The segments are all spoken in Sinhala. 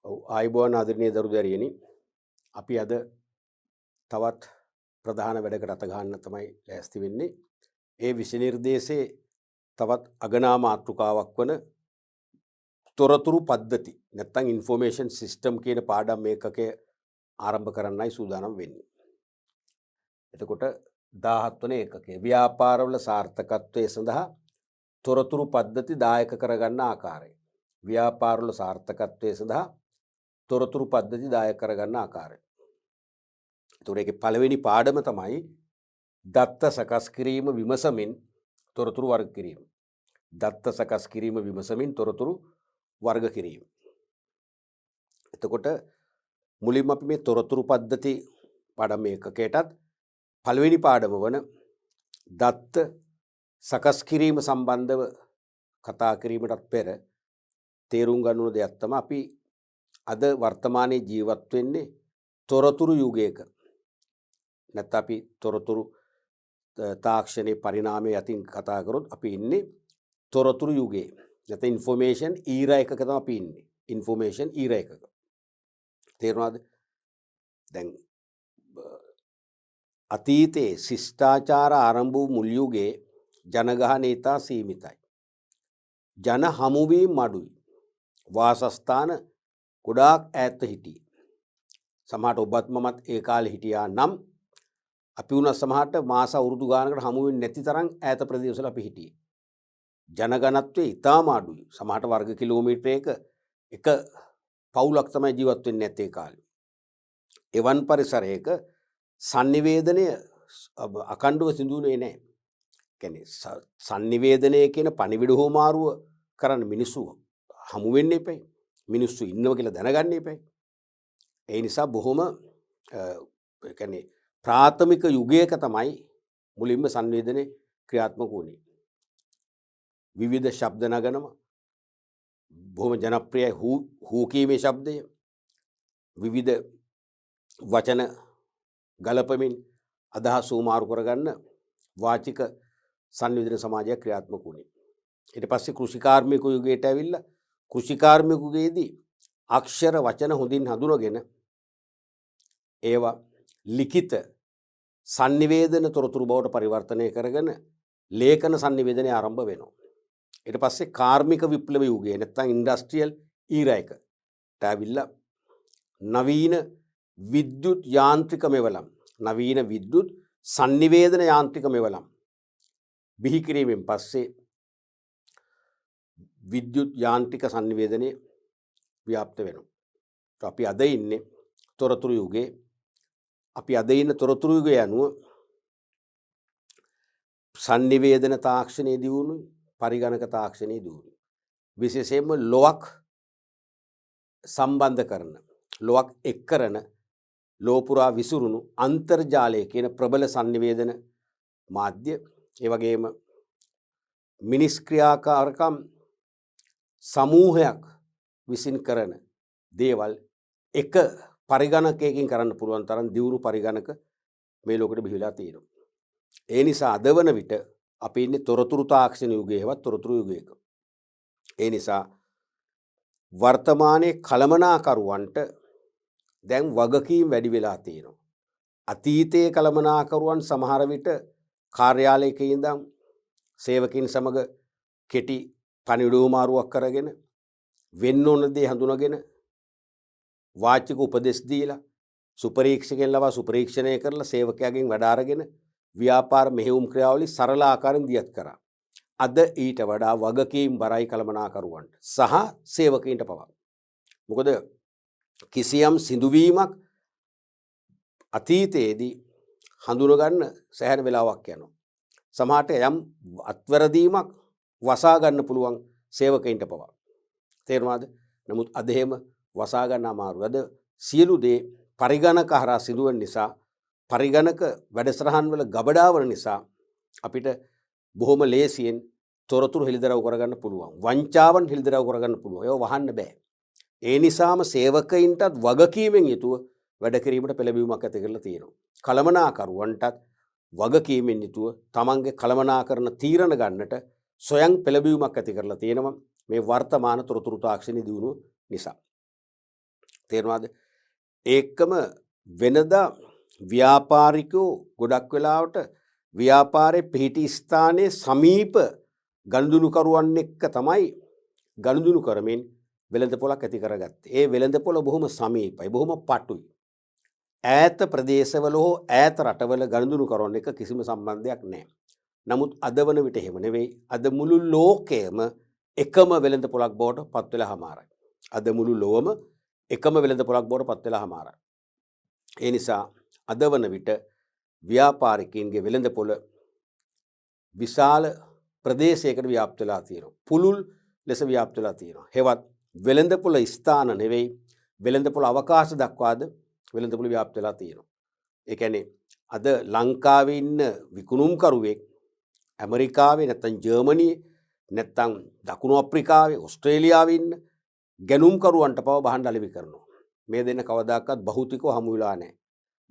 ආයුබෝවන් ආදරණීය දරු දැරියනි අපි අද තවත් ප්‍රධාන වැඩකට අත ගන්න තමයි ලෑස්ති වෙන්නේ. ඒ විෂය නිර්දේශයේ තවත් අගනා මාතෘකාවක් වන තොරතුරු පද්ධති නැත්නම් ඉන්ෆෝමේෂන් සිස්ටම් කියන පාඩම් මේකකය ආරම්භ කරන්නයි සූදානම් වෙන්නේ. එතකොට 17 වන ඒකකය ව්‍යාපාරවල සාර්ථකත්වයේ සඳහා තොරතුරු පද්ධති දායක කරගන්න ආකාරය. ව්‍යාපාරවල සාර්ථකත්වයේ සඳහා තොරතුරු පද්ධති දායක කරගන්න ආකාරය. එතකොට ඒකේ පළවෙනි පාඩම තමයි දත්ත සකස් කිරීම විමසමින් තොරතුරු වර්ග කිරීම. දත්ත සකස් කිරීම විමසමින් තොරතුරු වර්ග කිරීම. එතකොට මුලින්ම අපි මේ තොරතුරු පද්ධති පාඩම එකකයටත් පළවෙනි පාඩම වන දත්ත සකස් කිරීම සම්බන්ධව කතා කිරීමටත් පෙර තේරුම් ගන්න ඕන දෙයක් තමයි අපි අද වර්තමානයේ ජීවත් වෙන්නේ තොරතුරු යුගයක. නැත්නම් අපි තොරතුරු තාක්ෂණයේ පරිණාමය යටින් කතා කරොත් අපි ඉන්නේ තොරතුරු යුගයේ. නැත්නම් ইনফরমේෂන් ඊරා එකක තමයි අපි ඉන්නේ. ইনফরমේෂන් ඊරා එකක. තේරුණාද? දැන් අතීතයේ ශිෂ්ටාචාර ආරම්භ වූ මුල් යුගයේ ජනගහනය ඉතා සීමිතයි. ජන හමුවීම් අඩුයි. වාසස්ථාන ගොඩාක් ඈත හිටියේ. සමහරට ඔබත් මමත් ඒ කාලේ හිටියා නම් අපි උනා සමහරට මාස අවුරුදු ගානකට හමු වෙන්නේ නැති තරම් ඈත ප්‍රදේශවල අපි හිටියේ. ජනගණත්වය ඉතාම අඩුයි. සමහරට වර්ග කිලෝමීටරයක එක පවුලක් තමයි ජීවත් වෙන්නේ නැත්තේ කාලේ. එවන් පරිසරයක sannivedanaya අකණ්ඩව සිදුුනේ නැහැ. කියන්නේ sannivedanaya කියන පණිවිඩ හෝමාරුව කරන්න මිනිස්සු හමු වෙන්න එපයි. මිනිස්සු ඉන්නවා කියලා දැනගන්න එපයි. ඒ නිසා බොහොම කියන්නේ ප්‍රාථමික යුගයක තමයි මුලින්ම sannivedanaya ක්‍රියාත්මක වුණේ. විවිධ ශබ්ද නගනම බොහොම ජනප්‍රියයි හූ කීමේ ශබ්දය. විවිධ වචන ගලපමින් අදහස් උමාරු කරගන්න වාචික sannivedana සමාජයක් ක්‍රියාත්මක වුණේ. ඊට පස්සේ කෘෂිකාර්මික යුගයට ඇවිල්ලා කෘෂිකාර්මික යුගයේදී අක්ෂර වචන හොඳින් හඳුනගෙන ඒවා ලිඛිත sannivedana තොරතුරු බවට පරිවර්තනය කරගෙන ලේඛන sannivedana ආරම්භ වෙනවා. ඊට පස්සේ කාර්මික විප්ලව යුගය නැත්නම් ඉන්ඩස්ට්‍රියල් ඊරා එකට ඇවිල්ලා නවීන විද්‍යුත් යාන්ත්‍රික මෙවලම් නවීන විද්‍යුත් sannivedana යාන්ත්‍රික මෙවලම් බිහි කිරීමෙන් පස්සේ විද්‍යුත් යාන්ත්‍රික sannivedanaye ව්‍යාප්ත වෙනවා. අපි අද ඉන්නේ තොරතුරු යුගයේ. අපි අද ඉන්න තොරතුරු යුගය අනුව sannivedana තාක්ෂණයේ දියුණුවයි පරිගණක තාක්ෂණයේ දියුණුවයි. විශේෂයෙන්ම ලොවක් සම්බන්ධ කරන ලොවක් එක් කරන ලෝපුරා විසුරුණු අන්තර්ජාලය කියන ප්‍රබල sannivedana මාධ්‍ය ඒ වගේම මිනිස් ක්‍රියාකාරකම් සමූහයක් විසින් කරන දේවල් එක පරිගණකයකින් කරන්න පුළුවන් තරම් දියුණු පරිගණක මේ ලෝකෙට බිහිලා තියෙනවා. ඒ නිසා අද වන විට අපි ඉන්නේ තොරතුරු තාක්ෂණ යුගයේවත් තොරතුරු යුගයක. ඒ නිසා වර්තමානයේ කළමනාකරුවන්ට දැන් වගකීම් වැඩි වෙලා තියෙනවා. අතීතයේ කළමනාකරුවන් සමහර විට කාර්යාලයක ඉඳන් සේවකින් සමග කෙටි පණිවිඩ මාරුවක් කරගෙන වෙන්න ඕන දේ හඳුනගෙන වාචික උපදෙස් දීලා සුපරීක්ෂකයන් ලවා සුපරීක්ෂණය කරලා සේවකයාගෙන් වැඩ අරගෙන ව්‍යාපාර මෙහෙයුම් ක්‍රියාවලිය සරල ආකාරයෙන් දියත් කරා. අද ඊට වඩා වගකීම් බරයි කළමනාකරුවන්ට සහ සේවකයින්ට පවා. මොකද කිසියම් සිදුවීමක් අතීතයේදී හඳුනගන්න සෑහෙන වෙලාවක් යනවා. සමහරට යම් අත්වැරදීමක් වසා ගන්න පුළුවන් සේවකයින්ට පවා. තේරුණාද? නමුත් අද එහෙම වසා ගන්න අමාරුයි. අද සියලු දේ පරිගණක හරහා සිදුවන නිසා පරිගණක වැඩසටහන් වල ගබඩාවන නිසා අපිට බොහොම ලේසියෙන් තොරතුරු හෙළිදරව් කරගන්න පුළුවන්. වංචාවන් හෙළිදරව් කරගන්න පුළුවන්. ඒව වහන්න බෑ. ඒ නිසාම සේවකයින්ටත් වගකීමෙන් යුතුව වැඩ කිරීමට පෙළඹවීමක් ඇති කරලා තියෙනවා. කළමනාකරුවන්ටත් වගකීමෙන් යුතුව තමන්ගේ කළමනාකරන තීරණ ගන්නට සොයන් පෙළඹවීමක් ඇති කරලා තියෙනවා මේ වර්තමාන තොරතුරු තාක්ෂණයේ දියුණුව නිසා. තේරෙනවද? ඒකම වෙනදා ව්‍යාපාරිකයෝ ගොඩක් වෙලාවට ව්‍යාපාරයේ පිහිටි ස්ථානයේ සමීප ගනුදෙනුකරුවන් එක්ක තමයි ගනුදෙනු කරමින් වෙළඳපොළක් ඇති කරගත්තේ. ඒ වෙළඳපොළ බොහොම සමීපයි, බොහොම පටුයි. ඈත ප්‍රදේශවල හෝ ඈත රටවල ගනුදෙනුකරුවන් එක්ක කිසිම සම්බන්ධයක් නැහැ. නමුත් අද වන විට එහෙම නෙවෙයි. අද මුළු ලෝකයම එකම වෙළඳපොළක් බවට පත් වෙලා හමාරයි. අද මුළු ලෝකම එකම වෙළඳපොළක් බවට පත් වෙලා හමාරයි. ඒ නිසා අද වන විට ව්‍යාපාරිකයින්ගේ වෙළඳපොළ විශාල ප්‍රදේශයකට ව්‍යාප්ත වෙලා තියෙනවා. පුළුල් ලෙස ව්‍යාප්ත වෙලා තියෙනවා. හෙවත් වෙළඳපොළ ස්ථාන නෙවෙයි, වෙළඳපොළ අවකාශ දක්වාද වෙළඳපොළ ව්‍යාප්ත වෙලා තියෙනවා. ඒ කියන්නේ අද ලංකාවේ ඉන්න විකුණුම්කරුවෙක් ඇමරිකාවේ නැත්නම් ජර්මනියේ නැත්නම් දකුණු අප්‍රිකාවේ ඕස්ට්‍රේලියාවේ ඉන්න ගැනුම්කරුවන්ට පව බහන්න අලෙවි කරනවා. මේ දෙන්න කවදාකවත් භෞතිකව හමු වෙලා නැහැ.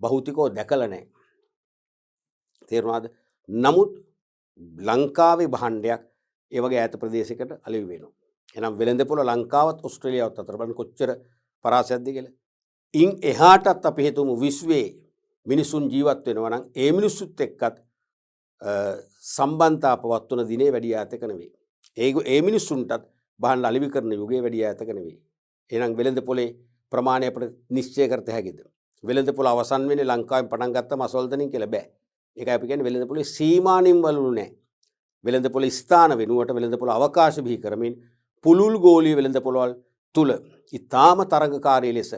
භෞතිකව දැකලා නැහැ. තේරුණාද? නමුත් ලංකාවේ භාණ්ඩයක් ඒ වගේ ඈත ප්‍රදේශයකට අලෙවි වෙනවා. එහෙනම් වෙළඳපොළ ලංකාවත් ඕස්ට්‍රේලියාවත් අතර බලන්න කොච්චර පරාසයක්ද කියලා. ඉන් එහාටත් අපි හිතමු විශ්වයේ මිනිසුන් ජීවත් වෙනවා නම් ඒ මිනිස්සුත් එක්කත් සම්බන්ධතා පවත්වන දිනේ වැඩි ඈතක නෙවෙයි. ඒ මිනිස්සුන්ටත් බහන්න අලෙවි කරන යුගයේ වැඩි ඈතක නෙවෙයි. එහෙනම් වෙළඳපොලේ ප්‍රමාණය අපිට නිශ්චය කරත හැකිද? වෙළඳපොළ අවසන් වෙන්නේ ලංකාවෙන් පටන් ගත්තම අසවල්තනින් කියලා බෑ. ඒකයි අපි කියන්නේ වෙළඳපොලේ සීමානින් වලු නැහැ. වෙළඳපොළ ස්ථාන වෙනුවට වෙළඳපොළ අවකාශ බිහි කරමින් පුළුල් ගෝලීය වෙළඳපොළවල් තුල ඊටාම තරඟකාරී ලෙස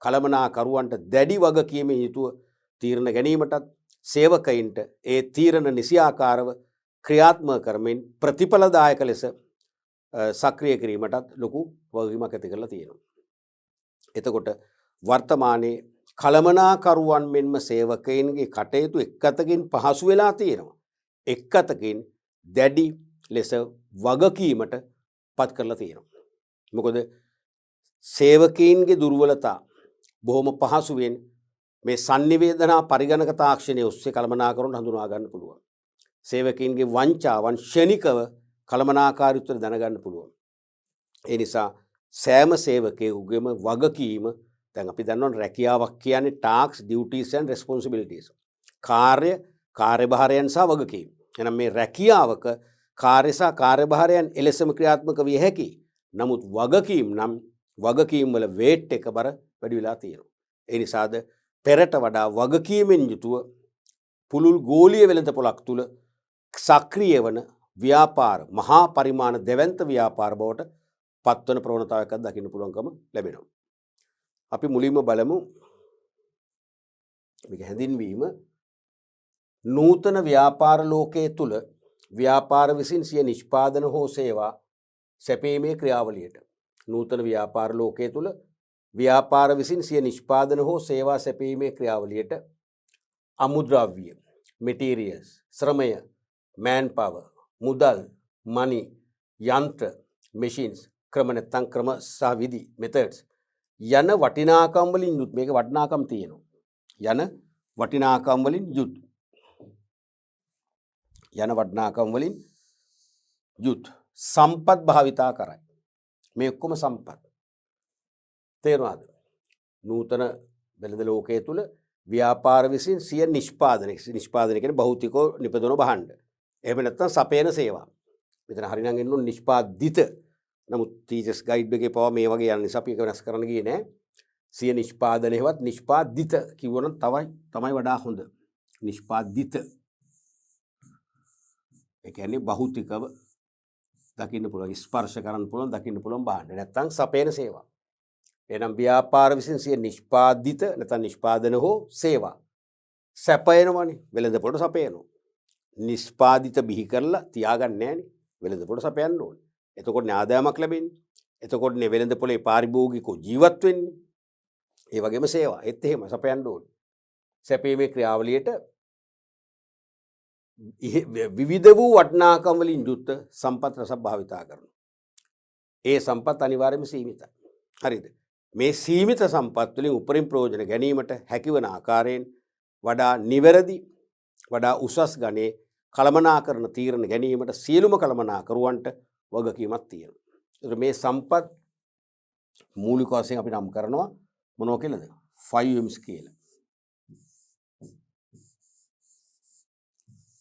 කළමනාකරුවන්ට දැඩි වගකීමෙන් යුතුව තීරණ ගැනීමටත් සේවකයින්ට ඒ තීරණ නිසියාකාරව ක්‍රියාත්මක කරමින් ප්‍රතිඵලදායක ලෙස සක්‍රිය කිරීමටත් ලොකු වගකීමක් ඇති කරලා තියෙනවා. එතකොට වර්තමානයේ කළමනාකරුවන් මෙන්ම සේවකයින්ගේ කටයුතු එක් අතකින් පහසු වෙලා තියෙනවා. එක් අතකින් දැඩි ලෙස වගකීමට පත් කරලා තියෙනවා. මොකද සේවකයින්ගේ දුර්වලතා බොහොම පහසුවෙන් මේ sannivedana පරිගණක තාක්ෂණය ඔස්සේ කළමනාකරුවන් හඳුනා ගන්න පුළුවන්. සේවකයින්ගේ වංචාවන් ක්ෂණිකව කළමනාකාරීත්වය දැනගන්න පුළුවන්. ඒ නිසා සෑම සේවකයෙකුගේම වගකීම දැන් අපි දන්නවා රැකියාවක් කියන්නේ tasks, duties and responsibilities. කාර්යභාරයන් සහ වගකීම්. එහෙනම් මේ රැකියාවක කාර්ය සහ කාර්යභාරයන් එලෙසම ක්‍රියාත්මක විය හැකියි. නමුත් වගකීම් වල weight එක බර වැඩි වෙලා තියෙනවා. ඒ නිසාද පෙරට වඩා වගකීමෙන් යුතුව පුළුල් ගෝලීය වෙළඳපොළක් තුල සක්‍රිය වන ව්‍යාපාර මහා පරිමාණ දෙවන්ත ව්‍යාපාර බවට පත්වන ප්‍රවණතාවයක් දකින්න පුළුවන්කම ලැබෙනවා. අපි මුලින්ම බලමු මේක හැඳින්වීම නූතන ව්‍යාපාර ලෝකයේ තුල ව්‍යාපාර විසින් සිය නිෂ්පාදන හෝ සේවා සැපීමේ ක්‍රියාවලියට. නූතන ව්‍යාපාර ලෝකයේ තුල ව්‍යාපාර විසින් සිය නිෂ්පාදන හෝ සේවා සැපීමේ ක්‍රියාවලියට අමුද්‍රව්‍ය, materials, ශ්‍රමය, manpower, මුදල්, money, යන්ත්‍ර, machines, ක්‍රම නැත්නම් ක්‍රම සහ විධි, methods යන වටිනාකම් වලින් යුත් මේක වටිනාකම් තියෙනවා. යන වටිනාකම් වලින් යුත් සම්පත් භාවිතා කරයි. මේ ඔක්කොම සම්පත්. තේරුණාද? නූතන වෙළඳ ලෝකයේ තුල ව්‍යාපාර විසින් සිය නිෂ්පාදනය කියන්නේ භෞතිකව නිපදවන භාණ්ඩ. එහෙම නැත්නම් සපයන සේවා. මෙතන හරිනම් එන්න ඕන නිෂ්පාදිත. නමුත් ටීචර්ස් ගයිඩ් එකේ පව මේ වගේ යන නිසා අපි ඒක වෙනස් කරන්න ගියේ නෑ. සිය නිෂ්පාදනයවත් නිෂ්පාදිත කිව්වනම් තමයි වඩා හොඳ. නිෂ්පාදිත. ඒ කියන්නේ භෞතිකව දකින්න පුළුවන්, ස්පර්ශ කරන්න පුළුවන්, දකින්න පුළුවන් භාණ්ඩ. නැත්නම් සපයන සේවා. එහෙනම් ව්‍යාපාර විසින් සිය නිෂ්පාදිත නැත්නම් නිෂ්පාදන හෝ සේවා සපයනවනේ, වෙළඳපොළට සපයනවා. නිෂ්පාදිත බිහි කරලා තියාගන්නේ නෑනේ, වෙළඳපොළට සපයන්න ඕනේ. එතකොට ආදායමක් ලැබෙන්නේ. එතකොට නේ වෙළඳපොලේ පාරිභෝගිකෝ ජීවත් වෙන්නේ. ඒ වගේම සේවා ඒත් එහෙම සපයන්න ඕනේ. සැපීමේ ක්‍රියාවලියට විවිධ වූ වටිනාකම් වලින් යුක්ත සම්පත් රස භාවිතා කරනවා. ඒ සම්පත් අනිවාර්යයෙන්ම සීමිතයි. හරිද? මේ සීමිත සම්පත් වලින් උපරිම ප්‍රයෝජන ගැනීමට හැකිවන ආකාරයෙන් වඩා නිවැරදි, වඩා උසස් ගණේ කළමනාකරන තීරණ ගැනීමට සියලුම කළමනාකරුවන්ට වගකීමක් තියෙනවා. ඒතර මේ සම්පත් මූලික වශයෙන් අපි නම් කරනවා මොනවා කියලාද? 5Ms කියලා.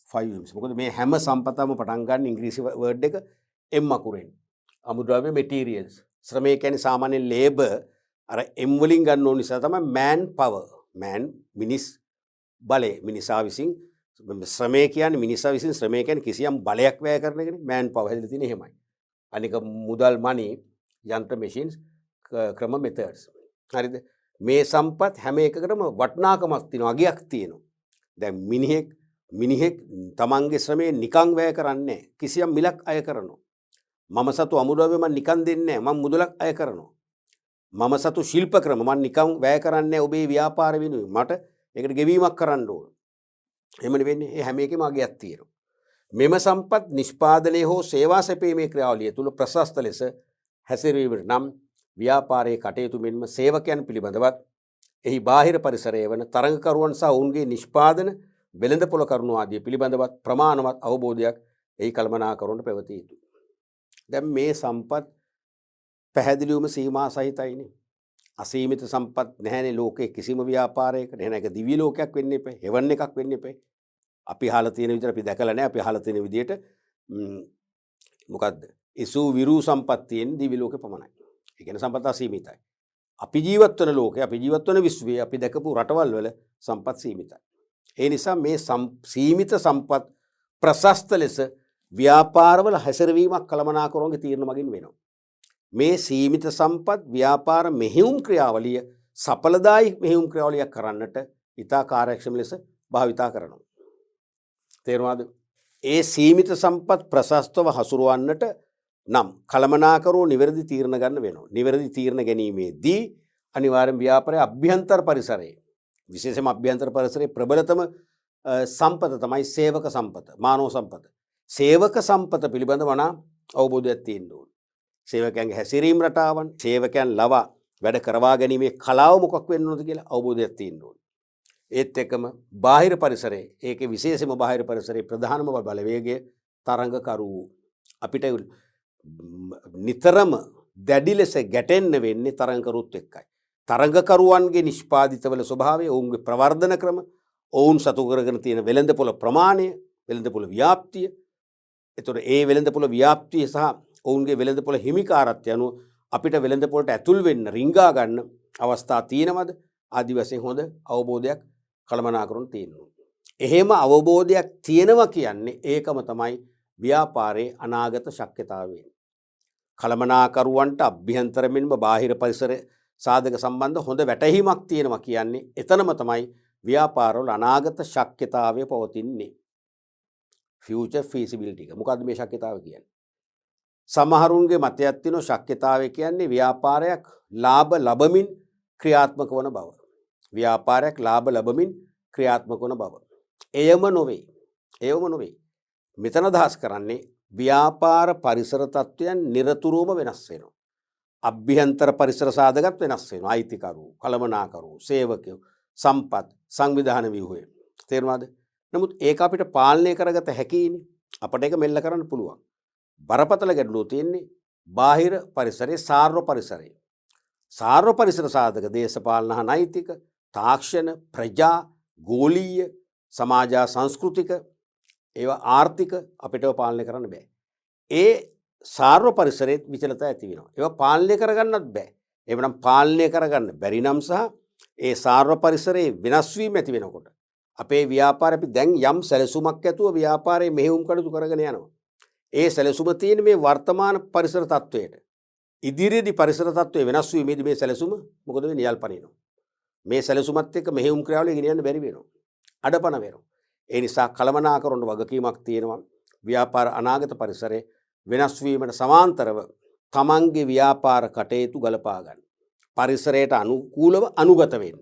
5Ms. මොකද මේ හැම සම්පතම පටන් ගන්න ඉංග්‍රීසි වර්ඩ් එක M අකුරෙන්. අමුද්‍රව්‍ය materials. ශ්‍රමය කියන්නේ සාමාන්‍යයෙන් labor අර M වලින් ගන්න ඕන නිසා තමයි man power. man මිනිස් බලය. මිනිසා විසින් ශ්‍රමය කියන්නේ මිනිසා විසින් ශ්‍රමය කියන්නේ කිසියම් බලයක් වැය කරන එකනේ. man power හැදලා තියෙන්නේ එහෙමයි. අනික මුදල් money යන්ත්‍ර machines ක්‍රම methods. හරිද? මේ සම්පත් හැම එකකටම වටිනාකමක් තියෙනවා, අගයක් තියෙනවා. දැන් මිනිහෙක් තමන්ගේ ශ්‍රමයේ නිකන් වැය කරන්නේ කිසියම් මිලක් අය කරනවා. මම සතු අමුද්‍රව්‍ය මම නිකන් දෙන්නේ නැහැ, මම මුදලක් අය කරනවා. මම සතු ශිල්ප ක්‍රම මම නිකන් වැය කරන්නේ ඔබේ ව්‍යාපාර වෙනුවෙන්. මට ඒකට ගෙවීමක් කරන්න ඕන. එහෙමනේ වෙන්නේ. ඒ හැම එකෙම අගයක් තියෙනවා. මෙම සම්පත් නිෂ්පාදනයේ හෝ සේවා සැපීමේ ක්‍රියාවලිය තුල ප්‍රශස්ත ලෙස හැසිරීමට නම් ව්‍යාපාරයේ කටයුතු මෙන්ම සේවකයන් පිළිබඳවත් එහි බාහිර පරිසරය වන තරඟකරුවන් සහ ඔවුන්ගේ නිෂ්පාදන වෙළඳපොළ කරුණු ආදී පිළිබඳවත් ප්‍රමාණවත් අවබෝධයක් එහි කළමනාකරනට පැවතිය යුතුයි. දැන් මේ සම්පත් පැහැදිලිවම සීමා සහිතයිනේ. අසීමිත සම්පත් නැහැනේ ලෝකේ කිසිම ව්‍යාපාරයක. එහෙනම් ඒක දිව්‍ය ලෝකයක් වෙන්න එපා. හෙවන් එකක් වෙන්න එපා. අපි අහලා තියෙන විදිහට අපි දැකලා නැහැ. අපි අහලා තියෙන විදිහට මොකද්ද? ඉසු විරු සම්පත් තියෙන දිව්‍ය ලෝකේ පමණයි. ඒ කියන්නේ සම්පත අසීමිතයි. අපි ජීවත් වෙන ලෝකේ, අපි ජීවත් වෙන විශ්වයේ අපි දැකපු රටවල් වල සම්පත් සීමිතයි. ඒ නිසා මේ සීමිත සම්පත් ප්‍රශස්ත ලෙස ව්‍යාපාරවල හැසිරවීමක් කළමනාකරනගේ තීරණ මගින් වෙනවා. මේ සීමිත සම්පත් ව්‍යාපාර මෙහෙයුම් ක්‍රියාවලිය සඵලදායී මෙහෙයුම් ක්‍රියාවලියක් කරන්නට ඉතා කාර්යක්ෂම ලෙස භාවිතා කරනවා. තේරුණාද? ඒ සීමිත සම්පත් ප්‍රශස්තව හසුරවන්නට නම් කළමනාකරෝ නිවැරදි තීරණ ගන්න වෙනවා. නිවැරදි තීරණ ගැනීමේදී අනිවාර්යෙන් ව්‍යාපාරයේ අභ්‍යන්තර පරිසරයේ විශේෂයෙන්ම අභ්‍යන්තර පරිසරයේ ප්‍රබලතම සම්පත තමයි සේවක සම්පත, මානව සම්පත. සේවක සම්පත පිළිබඳව නම් අවබෝධයක් තියෙන්න ඕන. සේවකයන්ගේ හැසිරීම් රටාවන්, සේවකයන් ලවා වැඩ කරවා ගැනීමේ කලාව මොකක් වෙන්න ඕනද කියලා අවබෝධයක් තියෙන්න ඕන. ඒත් එක්කම බාහිර පරිසරයේ, ඒකේ විශේෂම බාහිර පරිසරයේ ප්‍රධානම බලවේගය තරංගකරු. අපිට නිතරම දැඩි ලෙස ගැටෙන්න වෙන්නේ තරංගකරුත් එක්කයි. තරංගකරුවන්ගේ නිෂ්පාදිතවල ස්වභාවය, ඔවුන්ගේ ප්‍රවර්ධන ක්‍රම, ඔවුන් සතු කරගෙන තියෙන වෙළඳපොළ ප්‍රමාණය, වෙළඳපොළ ව්‍යාප්තිය. එතකොට ඒ වෙළඳපොළ ව්‍යාප්තිය සහ ඔවුන්ගේ වෙළඳපොළ හිමිකාරත්වය අනුව අපිට වෙළඳපොළට ඇතුල් වෙන්න, රිංගා ගන්න අවස්ථා තියෙනවද? ආදි වශයෙන් හොඳ අවබෝධයක් කළමනාකරන තියෙනවා. එහෙම අවබෝධයක් තියෙනවා කියන්නේ ඒකම තමයි ව්‍යාපාරයේ අනාගත ශක්්‍යතාවය. කළමනාකරුවන්ට අභ්‍යන්තර මෙන්ම බාහිර පරිසර සාධක සම්බන්ධ හොඳ වැටහීමක් තියෙනවා කියන්නේ එතනම තමයි ව්‍යාපාරවල අනාගත ශක්්‍යතාවය පවතින්නේ. ෆියුචර් ෆීසිබිලිටි එක. මොකද්ද මේ ශක්්‍යතාවය කියන්නේ? සමහරුන්ගේ මතයක් තියෙනවා ශක්්‍යතාවය කියන්නේ ව්‍යාපාරයක් ලාභ ලබමින් ක්‍රියාත්මක වන බව. ව්‍යාපාරයක් ලාභ ලබමින් ක්‍රියාත්මක වන බව. එයම නොවේ. එයම නොවේ. මෙතන අදහස් කරන්නේ ව්‍යාපාර පරිසර තත්ත්වයන් නිරතුරුවම වෙනස් වෙනවා. අභ්‍යන්තර පරිසර සාධකත් වෙනස් වෙනවා. අයිතිකරු, කළමනාකරු, සේවකයෝ, සම්පත්, සංවිධාන ව්‍යුහය. තේරුණාද? නමුත් ඒක අපිට පාලනය කරගත හැකියිනේ. අපිට ඒක මෙල්ල කරන්න පුළුවන්. බරපතල ගැටලුව තියෙන්නේ බාහිර පරිසරයේ සාර්ව පරිසරයේ. සාර්ව පරිසර සාධක දේශපාලන හා නෛතික, තාක්ෂණ, ප්‍රජා, ගෝලීය, සමාජ සංස්කෘතික, ඒවා ආර්ථික අපිට පාලනය කරන්න බෑ. ඒ සාර්ව පරිසරයේ විචලත ඇති වෙනවා. ඒවා පාලනය කරගන්නත් බෑ. එවනම් පාලනය කරගන්න බැරි නම් සහ ඒ සාර්ව පරිසරයේ වෙනස් වීම ඇති වෙනකොට අපේ ව්‍යාපාරය අපි දැන් යම් සැලසුමක් ඇතුව ව්‍යාපාරයේ මෙහෙයුම් කටයුතු කරගෙන යනවා. ඒ සැලසුම තියෙන මේ වර්තමාන පරිසර තත්වයට ඉදිරියේදී පරිසර තත්වය වෙනස් වීමේදී මේ සැලසුම මොකද වෙන්නේ? යල්පනිනවා. මේ සැලසුමත් එක්ක මෙහෙයුම් ක්‍රියාවලිය ගෙනියන්න බැරි වෙනවා. අඩපණ වෙනවා. ඒ නිසා කළමනාකරන වගකීමක් තියෙනවා. ව්‍යාපාර අනාගත පරිසරයේ වෙනස් වීමට සමාන්තරව තමන්ගේ ව්‍යාපාර කටයුතු ගලපා ගන්න. පරිසරයට අනුකූලව අනුගත වෙන්න.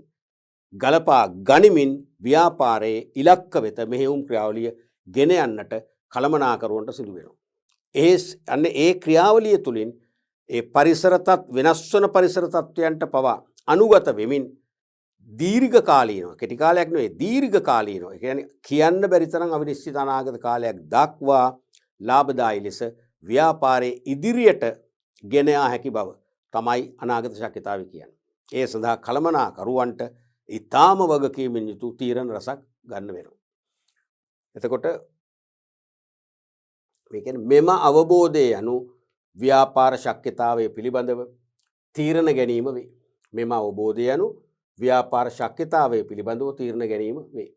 ගලපා ගනිමින් ව්‍යාපාරයේ ඉලක්ක වෙත මෙහෙයුම් ක්‍රියාවලිය ගෙන යන්නට කළමනාකරුවන්ට සිදු වෙනවා. ඒ ක්‍රියාවලිය තුළින් ඒ පරිසරතත් වෙනස් වන පරිසර තත්වයන්ට පවා අනුගත වෙමින් දීර්ඝ කාලීනව, කෙටි කාලයක් නෙවෙයි දීර්ඝ කාලීනව, ඒ කියන්නේ කියන්න බැරි තරම් අවිනිශ්චිත අනාගත කාලයක් දක්වා ලාභදායී ලෙස ව්‍යාපාරයේ ඉදිරියට ගෙන යා හැකි බව තමයි අනාගත ශක්්‍යතාවය කියන්නේ. ඒ සඳහා කළමනාකරුවන්ට ඉතාම වගකීමෙන් යුතු තීරණ රසක් ගන්න වෙනවා. එතකොට මේ කියන්නේ මෙම අවබෝධය යනු ව්‍යාපාර ශක්්‍යතාවය පිළිබඳව තීරණ ගැනීම වේ. මෙම අවබෝධය යනු ව්‍යාපාර ශක්්‍යතාවය පිළිබඳව තීරණ ගැනීම වේ.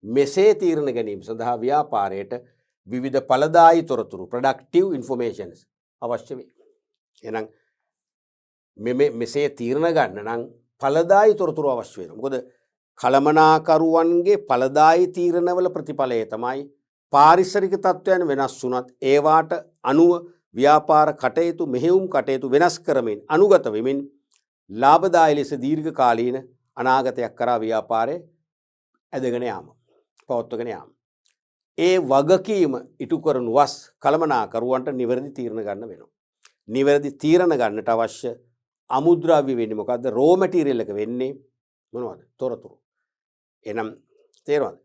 මෙසේ තීරණ ගැනීම සඳහා ව්‍යාපාරයට විවිධ ඵලදායී තොරතුරු productive informations අවශ්‍ය වේ. එහෙනම් මෙසේ තීරණ ගන්න නම් ඵලදායී තොරතුරු අවශ්‍ය වෙනවා. මොකද කළමනාකරුවන්ගේ ඵලදායී තීරණවල ප්‍රතිඵලය තමයි පාරිසරික තත්ත්වයන් වෙනස් වුණත් ඒවාට අනුව ව්‍යාපාර කටයුතු මෙහෙයුම් කටයුතු වෙනස් කරමින් අනුගත වෙමින් ලාභදායී ලෙස දීර්ඝ කාලීන අනාගතයක් කරා ව්‍යාපාරය ඇදගෙන යාම පවත්වගෙන යාම. ඒ වගකීම ඉටු කරනු වස් කළමනාකරුවන්ට නිවැරදි තීරණ ගන්න වෙනවා. නිවැරදි තීරණ ගන්නට අවශ්‍ය අමුද්‍රව්‍ය වෙන්නේ මොකද්ද? රෝ මැටීරියල් එක වෙන්නේ මොනවද? තොරතුරු. එහෙනම් තේරෙනවද?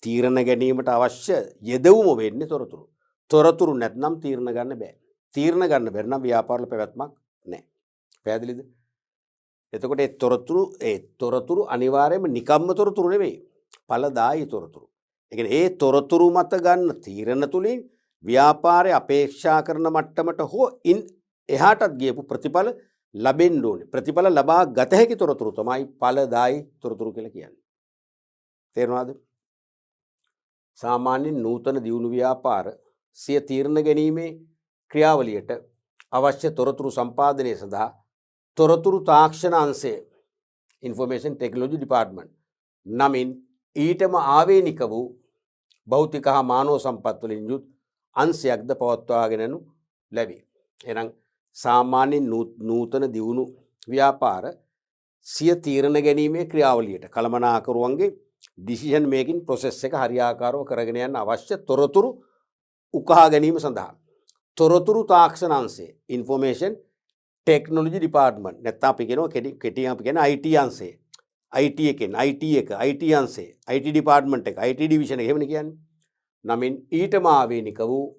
තීරණ ගැනීමට අවශ්‍ය යෙදවුම වෙන්නේ තොරතුරු. තොරතුරු නැත්නම් තීරණ ගන්න බෑ. තීරණ ගන්න බැරි නම් ව්‍යාපාරවල පැවැත්මක් නැහැ. පැහැදිලිද? එතකොට ඒ තොරතුරු අනිවාර්යයෙන්ම නිකම්ම තොරතුරු නෙවෙයි. ඵලදායී තොරතුරු. ඒ කියන්නේ ඒ තොරතුරු මත ගන්න තීරණ තුලින් ව්‍යාපාරය අපේක්ෂා කරන මට්ටමට හෝ ඉන් එහාටත් ගියපු ප්‍රතිඵල ලැබෙන්න ඕනේ. ප්‍රතිඵල ලබා ගත හැකි තොරතුරු තමයි ඵලදායී තොරතුරු කියලා කියන්නේ. තේරුණාද? සාමාන්‍යයෙන් නූතන දියුණු ව්‍යාපාර සිය තීරණ ගැනීමේ ක්‍රියාවලියට අවශ්‍ය තොරතුරු සම්පාදනය සඳහා තොරතුරු තාක්ෂණ අංශය ඉන්ෆෝමේෂන් ටෙක්නොලොජි ඩිපාර්ට්මන්ට් නමින් ඊටම ආවේනික වූ භෞතික හා මානව සම්පත් වලින් යුත් අංශයක්ද පවත්වාගෙන යනු ලැබේ. එහෙනම් සාමාන්‍යයෙන් නූතන දියුණු ව්‍යාපාර සිය තීරණ ගැනීමේ ක්‍රියාවලියට කළමනාකරුවන්ගේ ඩිසිෂන් මේකින් ප්‍රොසෙස් එක හරියාකාරව කරගෙන යන්න අවශ්‍ය තොරතුරු උකහා ගැනීම සඳහා තොරතුරු තාක්ෂණ අංශය ඉන්ෆෝමේෂන් ටෙක්නොලොජි ඩිපාර්ට්මන්ට් නැත්නම් අපි කියනවා කෙටියෙන් අපි කියන IT අංශය IT එකෙන් IT එක IT අංශය IT ඩිපාර්ට්මන්ට් එක IT ඩිවිෂන් එක එහෙමනේ කියන්නේ. නමින් ඊටම ආවේනික වූ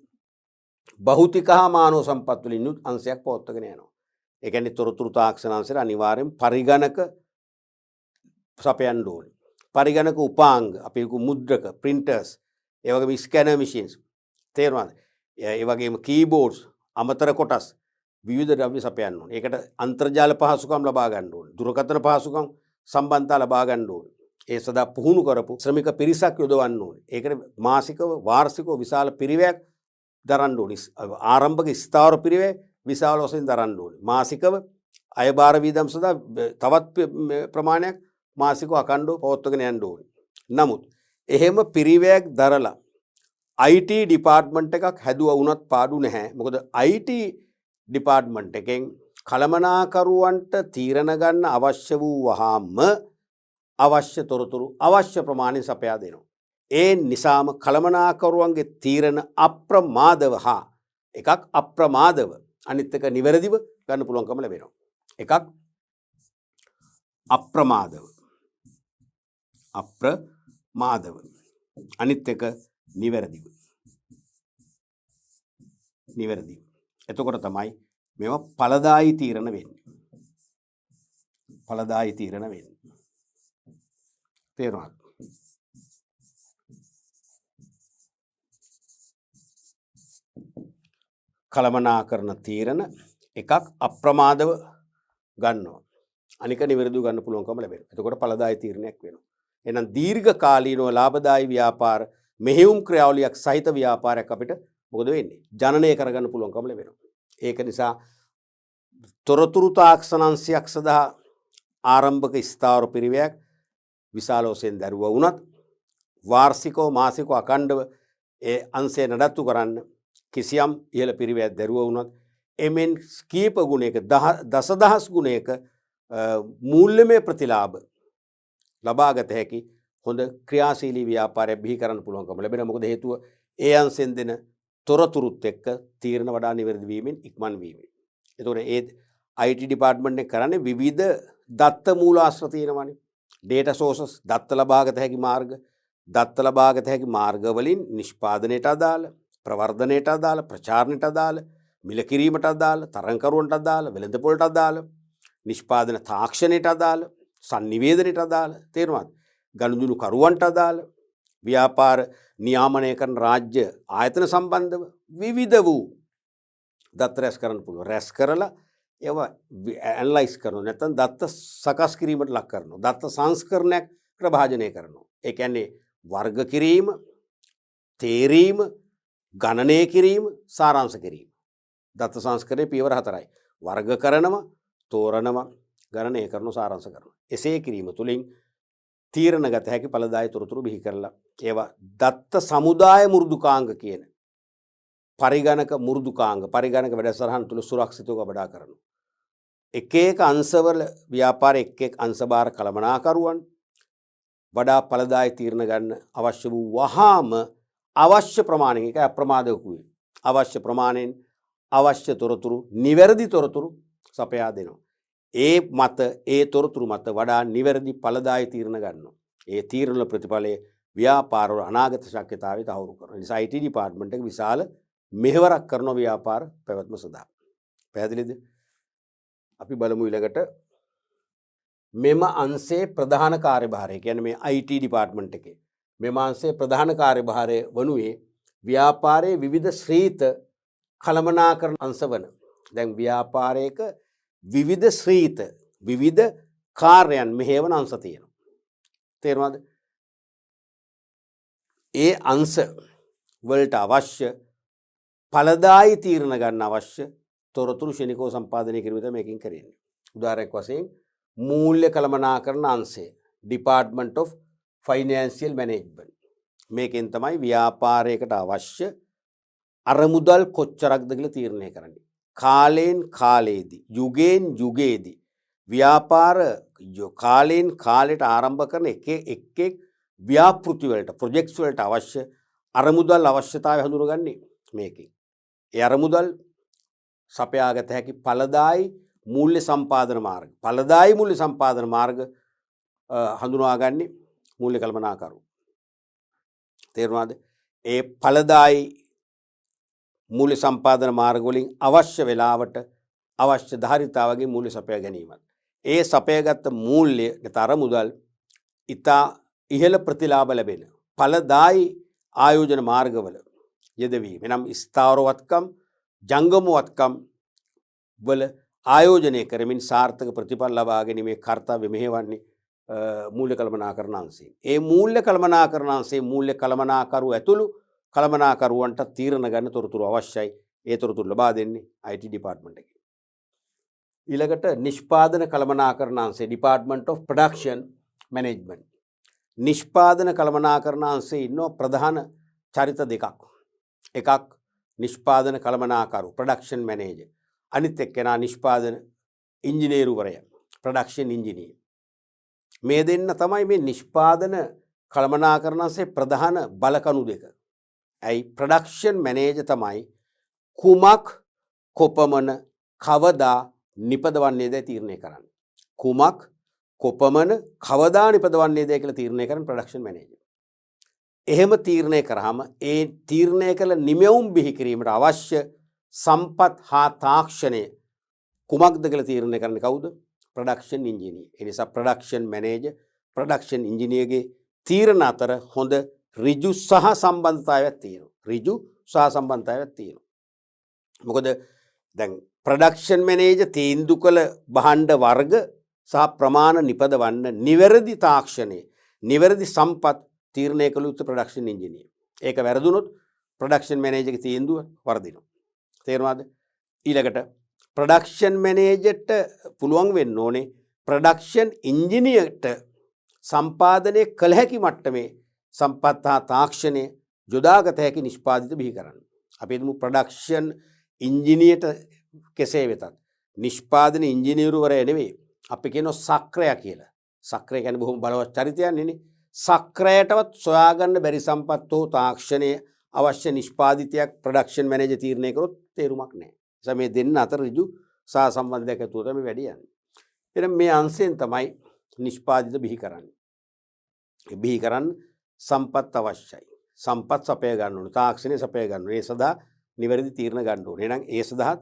භෞතික හා මානව සම්පත් වලින් යුත් අංශයක් පවත්වාගෙන යනවා. ඒ කියන්නේ තොරතුරු තාක්ෂණ අංශයට අනිවාර්යෙන් පරිගණක සපයන්න ඕනේ. පරිගණක උපාංග අපි මුද්‍රක printers ඒ වගේම scanner machines තේරුණාද? ඒ වගේම keyboards අමතර කොටස් විවිධ ද්‍රව්‍ය සපයන්න ඕනේ. ඒකට අන්තර්ජාල පහසුකම් ලබා ගන්න ඕනේ. දුරකථන පහසුකම් සම්බන්ධතා ලබා ගන්න ඕනේ. ඒ සදා පුහුණු කරපු ශ්‍රමික පිරිසක් යොදවන්න ඕනේ. ඒකට මාසිකව වාර්ෂිකව විශාල පිරිවැයක් දරන්න ඕනේ. ආරම්භක ස්ථාවර පිරිවැය විශාල වශයෙන් දරන්න ඕනේ. මාසිකව අයබාර වීදම් සඳහා තවත් ප්‍රමාණයක් මාසිකව අකණ්ඩව පවත්වාගෙන යන්න ඕනේ. නමුත් එහෙම පිරිවැයක් දරලා IT ඩිපාර්ට්මන්ට් එකක් හැදුවා වුණත් පාඩු නැහැ. මොකද IT ඩිපාර්ට්මන්ට් එකෙන් කළමනාකරුවන්ට තීරණ ගන්න අවශ්‍ය වූ වහාම අවශ්‍ය තොරතුරු අවශ්‍ය ප්‍රමාණය සපයා දෙනවා. ඒ නිසාම කළමනාකරුවන්ගේ තීරණ අප්‍රමාදව හා එකක් අප්‍රමාදව අනිත් එක නිවැරදිව ගන්න පුළුවන්කම ලැබෙනවා. එකක් අප්‍රමාදව අනිත් එක නිවැරදිව. එතකොට තමයි මේවා ඵලදායී තීරණ වෙන්නේ. තේරුණාද? කළමනාකරන තීරණ එකක් අප්‍රමාදව ගන්නවා. අනික නිවැරදිව ගන්න පුළුවන්කම ලැබෙනවා. එතකොට ඵලදායී තීරණයක් වෙනවා. එහෙනම් දීර්ඝ කාලීනව ලාභදායී ව්‍යාපාර මෙහෙයුම් ක්‍රියාවලියක් සහිත ව්‍යාපාරයක් අපිට මොකද වෙන්නේ? ජනනය කරගන්න පුළුවන්කම ලැබෙනවා. ඒක නිසා තොරතුරු තාක්ෂණංශයක් සඳහා ආරම්භක ස්ථාවර පිරිවැයක් විශාල වශයෙන් දරුවා වුණත් වාර්ෂිකව මාසිකව අඛණ්ඩව ඒ අංශය නඩත්තු කරන්න කිසියම් ඉහළ පිරිවැයක් දරුවා වුණත් එමෙන් කීප ගුණයක දසදහස් ගුණයක මූල්‍යමය ප්‍රතිලාභ ලබාගත හැකි හොඳ ක්‍රියාශීලී ව්‍යාපාරයක් බිහි කරන්න පුළුවන්කම ලැබෙනවා. මොකද හේතුව ඒ අංශෙන් දෙන තොරතුරුත් එක්ක තීරණ වඩා නිවැරදි වීමෙන් ඉක්මන් වීමෙන්. එතකොට ඒ IT ඩිපාර්ට්මන්ට් එක කරන්නේ විවිධ දත්ත මූලාශ්‍ර තියෙනවානේ. data sources දත්ත ලබාගත හැකි මාර්ග වලින් නිෂ්පාදනයට අදාළ, ප්‍රවර්ධනයට අදාළ, ප්‍රචාරණයට අදාළ, මිල කිරීමට අදාළ, තරංකරුවන්ට අදාළ, වෙළඳපොළට අදාළ නිෂ්පාදන තාක්ෂණයට අදාළ, sannivedanයට අදාළ, තේරුණාද? ගනුදෙනු කරුවන්ට අදාළ, ව්‍යාපාර නියාමනය කරන රාජ්‍ය ආයතන සම්බන්ධව විවිධ වූ දත්ත රැස් කරන්න පුළුවන්. රැස් කරලා ඒවා ඇනලයිස් කරනවා. නැත්නම් දත්ත සකස් කිරීමට ලක් කරනවා. දත්ත සංස්කරණයක් ප්‍රභාජනය කරනවා. ඒ කියන්නේ වර්ග කිරීම, තේරීම, ගණනය කිරීම, සාරාංශ කිරීම. දත්ත සංස්කරණයේ පියවර 4යි. වර්ග කරනවා, තෝරනවා, ගණනය කරනවා, සාරාංශ කරනවා. එසේ කිරීම තුළින් තීරණ ගත හැකි ඵලදායී තොරතුරු බිහි කරලා ඒවා දත්ත සමුදාය මෘදුකාංග කියන පරිගණක මෘදුකාංග පරිගණක වැඩසටහන් තුළ සුරක්ෂිතව ගබඩා කරනවා. එක එක අංශවල ව්‍යාපාර එක් එක් අංශභාර කළමනාකරුවන් වඩා ඵලදායී තීරණ ගන්න අවශ්‍ය වූ වහාම අවශ්‍ය ප්‍රමාණයෙන්, ඒක අප්‍රමාදකුයි, අවශ්‍ය ප්‍රමාණයෙන් අවශ්‍ය තොරතුරු, නිවැරදි තොරතුරු සපයා දෙනවා. ඒ මත, ඒ තොරතුරු මත වඩා නිවැරදි ඵලදායී තීරණ ගන්නවා. ඒ තීරණ වල ප්‍රතිඵලය ව්‍යාපාරවල අනාගත ශක්‍යතාවය තහවුරු කරනවා. ඒ නිසා IT ඩිපාර්ට්මන්ට් එක විශාල මෙහෙවරක් කරන ව්‍යාපාර පැවැත්ම සඳහා. පැහැදිලිද? අපි බලමු ඊළඟට මෙම අංශයේ ප්‍රධාන කාර්යභාරය. කියන්නේ මේ IT ඩිපාර්ට්මන්ට් එකේ මෙම අංශයේ ප්‍රධාන කාර්යභාරය වනුයේ ව්‍යාපාරයේ විවිධ ශ්‍රීත කළමනාකරණ අංශ වන. දැන් ව්‍යාපාරයක විවිධ ශ්‍රීත, විවිධ කාර්යයන් මෙහෙවන අංශ තියෙනවා. තේරුණාද? ඒ අංශ වලට අවශ්‍ය ඵලදායී තීරණ ගන්න අවශ්‍ය තොරතුරු ශනිකව සම්පාදනය කිරීම තමයි මේකෙන් කරන්නේ. උදාහරණයක් වශයෙන් මූල්‍ය කළමනාකරණ අංශය, Department of Financial Management. මේකෙන් තමයි ව්‍යාපාරයකට අවශ්‍ය අරමුදල් කොච්චරක්ද කියලා තීරණය කරන්නේ. කාලෙන් කාලයේදී, යුගයෙන් යුගයේදී ව්‍යාපාර කාලෙන් කාලයට ආරම්භ කරන එක් ව්‍යාපෘති වලට, ප්‍රොජෙක්ට්ස් වලට අවශ්‍ය අරමුදල් අවශ්‍යතාවය හඳුනගන්නේ මේකෙන්. ඒ අරමුදල් සපයාගත හැකි ඵලදායී මූල්‍ය සම්පාදන මාර්ග, ඵලදායී මූල්‍ය සම්පාදන මාර්ග හඳුනාගන්නේ මූල්‍ය කළමනාකරු. තේරුණාද? ඒ ඵලදායී මූල්‍ය සම්පාදන මාර්ග වලින් අවශ්‍ය වෙලාවට අවශ්‍ය ධාරිතාවගේ මූල්‍ය සපයා ගැනීමත්. ඒ සපයාගත් මූල්‍ය නැත අරමුදල් ඉතා ඉහළ ප්‍රතිලාභ ලැබෙන ඵලදායී ආයෝජන මාර්ගවල යෙදවීම. එනම් ස්ථාවරවත්කම්, ජංගමවත්කම් වල ආයෝජනය කරමින් සාර්ථක ප්‍රතිඵල ලබා ගැනීමේ කර්තව්‍ය මෙහෙවන්නේ මූල්‍ය කළමනාකරණ අංශයෙන්. ඒ මූල්‍ය කළමනාකරණ අංශයේ මූල්‍ය කළමනාකරු ඇතුළු කළමනාකරුවන්ට තීරණ ගන්න තොරතුරු අවශ්‍යයි. ඒ තොරතුරු ලබා දෙන්නේ IT ඩිපාර්ට්මන්ට් එකේ. ඊළඟට නිෂ්පාදන කළමනාකරණ අංශය, Department of Production Management. නිෂ්පාදන කළමනාකරණ අංශයේ ඉන්න ප්‍රධාන චරිත දෙකක්. එකක් නිෂ්පාදන කළමනාකරු, ප්‍රොඩක්ෂන් මැනේජර්. අනිත් එක්කෙනා නිෂ්පාදන ඉංජිනේරුවරයා, ප්‍රොඩක්ෂන් ඉංජිනියර්. මේ දෙන්න තමයි මේ නිෂ්පාදන කළමනාකරණ අංශයේ ප්‍රධාන බලකණු දෙක. ඇයි? ප්‍රොඩක්ෂන් මැනේජර් තමයි කුමක්, කොපමණ, කවදා නිපදවන්නේද තීරණය කරන්නේ. කුමක්, කොපමණ, කවදා නිපදවන්නේද කියලා තීරණය කරන ප්‍රොඩක්ෂන් මැනේජර්. එහෙම තීරණය කරාම ඒ තීරණය කළ නිමැවුම් බිහි කිරීමට අවශ්‍ය සම්පත් හා තාක්ෂණය කුමක්ද කියලා තීරණය කරන්නේ කවුද? Production engineer. ඒ නිසා ප්‍රොඩක්ෂන් මැනේජර්, ප්‍රොඩක්ෂන් ඉංජිනේර්ගේ තීරණ අතර හොඳ ඍජු සහ සම්බන්ධතාවයක් තියෙනවා. ඍජු සහ සම්බන්ධතාවයක් තියෙනවා. මොකද දැන් ප්‍රොඩක්ෂන් මැනේජර් තීන්දුව කළ භාණ්ඩ වර්ග සහ ප්‍රමාණ නිපදවන්න නිවැරදි තාක්ෂණය, නිවැරදි සම්පත් තීරණය කළ යුතු ප්‍රොඩක්ෂන් ඉංජිනේර්. ඒක වැරදුනොත් ප්‍රොඩක්ෂන් මැනේජර්ගේ තීන්දුව වර්ධිනවා. තේරුණාද? ඊළඟට ප්‍රොඩක්ෂන් මැනේජර්ට පුළුවන් වෙන්න ඕනේ ප්‍රොඩක්ෂන් ඉංජිනේර්ට සම්පාදනය කළ හැකි මට්ටමේ සම්පත් හා තාක්ෂණය යොදාගත හැකි නිෂ්පාදිත බිහි කරන්න. අපි හිතමු ප්‍රොඩක්ෂන් ඉංජිනේර්ට කෙසේ වෙතත් නිෂ්පාදන ඉංජිනේරුවරයා නෙවෙයි, අපි කියනවා සක්‍රයා කියලා. සක්‍රය කියන්නේ බොහොම බලවත් චරිතයක් නේ. සක්‍රයටවත් සොයාගන්න බැරි සම්පත් හෝ තාක්ෂණය අවශ්‍ය නිෂ්පාදිතයක් ප්‍රොඩක්ෂන් මැනේජර් තීරණය කරොත් තේරුමක් නැහැ. ඒ මේ දෙන්න අතර ඍජු සහ සම්බන්ධයක් ඇතුව තමයි වැඩි යන්නේ. එහෙනම් මේ අංශයෙන් තමයි නිෂ්පාදිත බිහි කරන්නේ. ඒ බිහි කරන්න සම්පත් අවශ්‍යයි. සම්පත් සපය ගන්න ඕනේ. තාක්ෂණය සපය ගන්න ඕනේ. ඒ සඳහා නිවැරදි තීරණ ගන්න ඕනේ. එහෙනම් ඒ සඳහා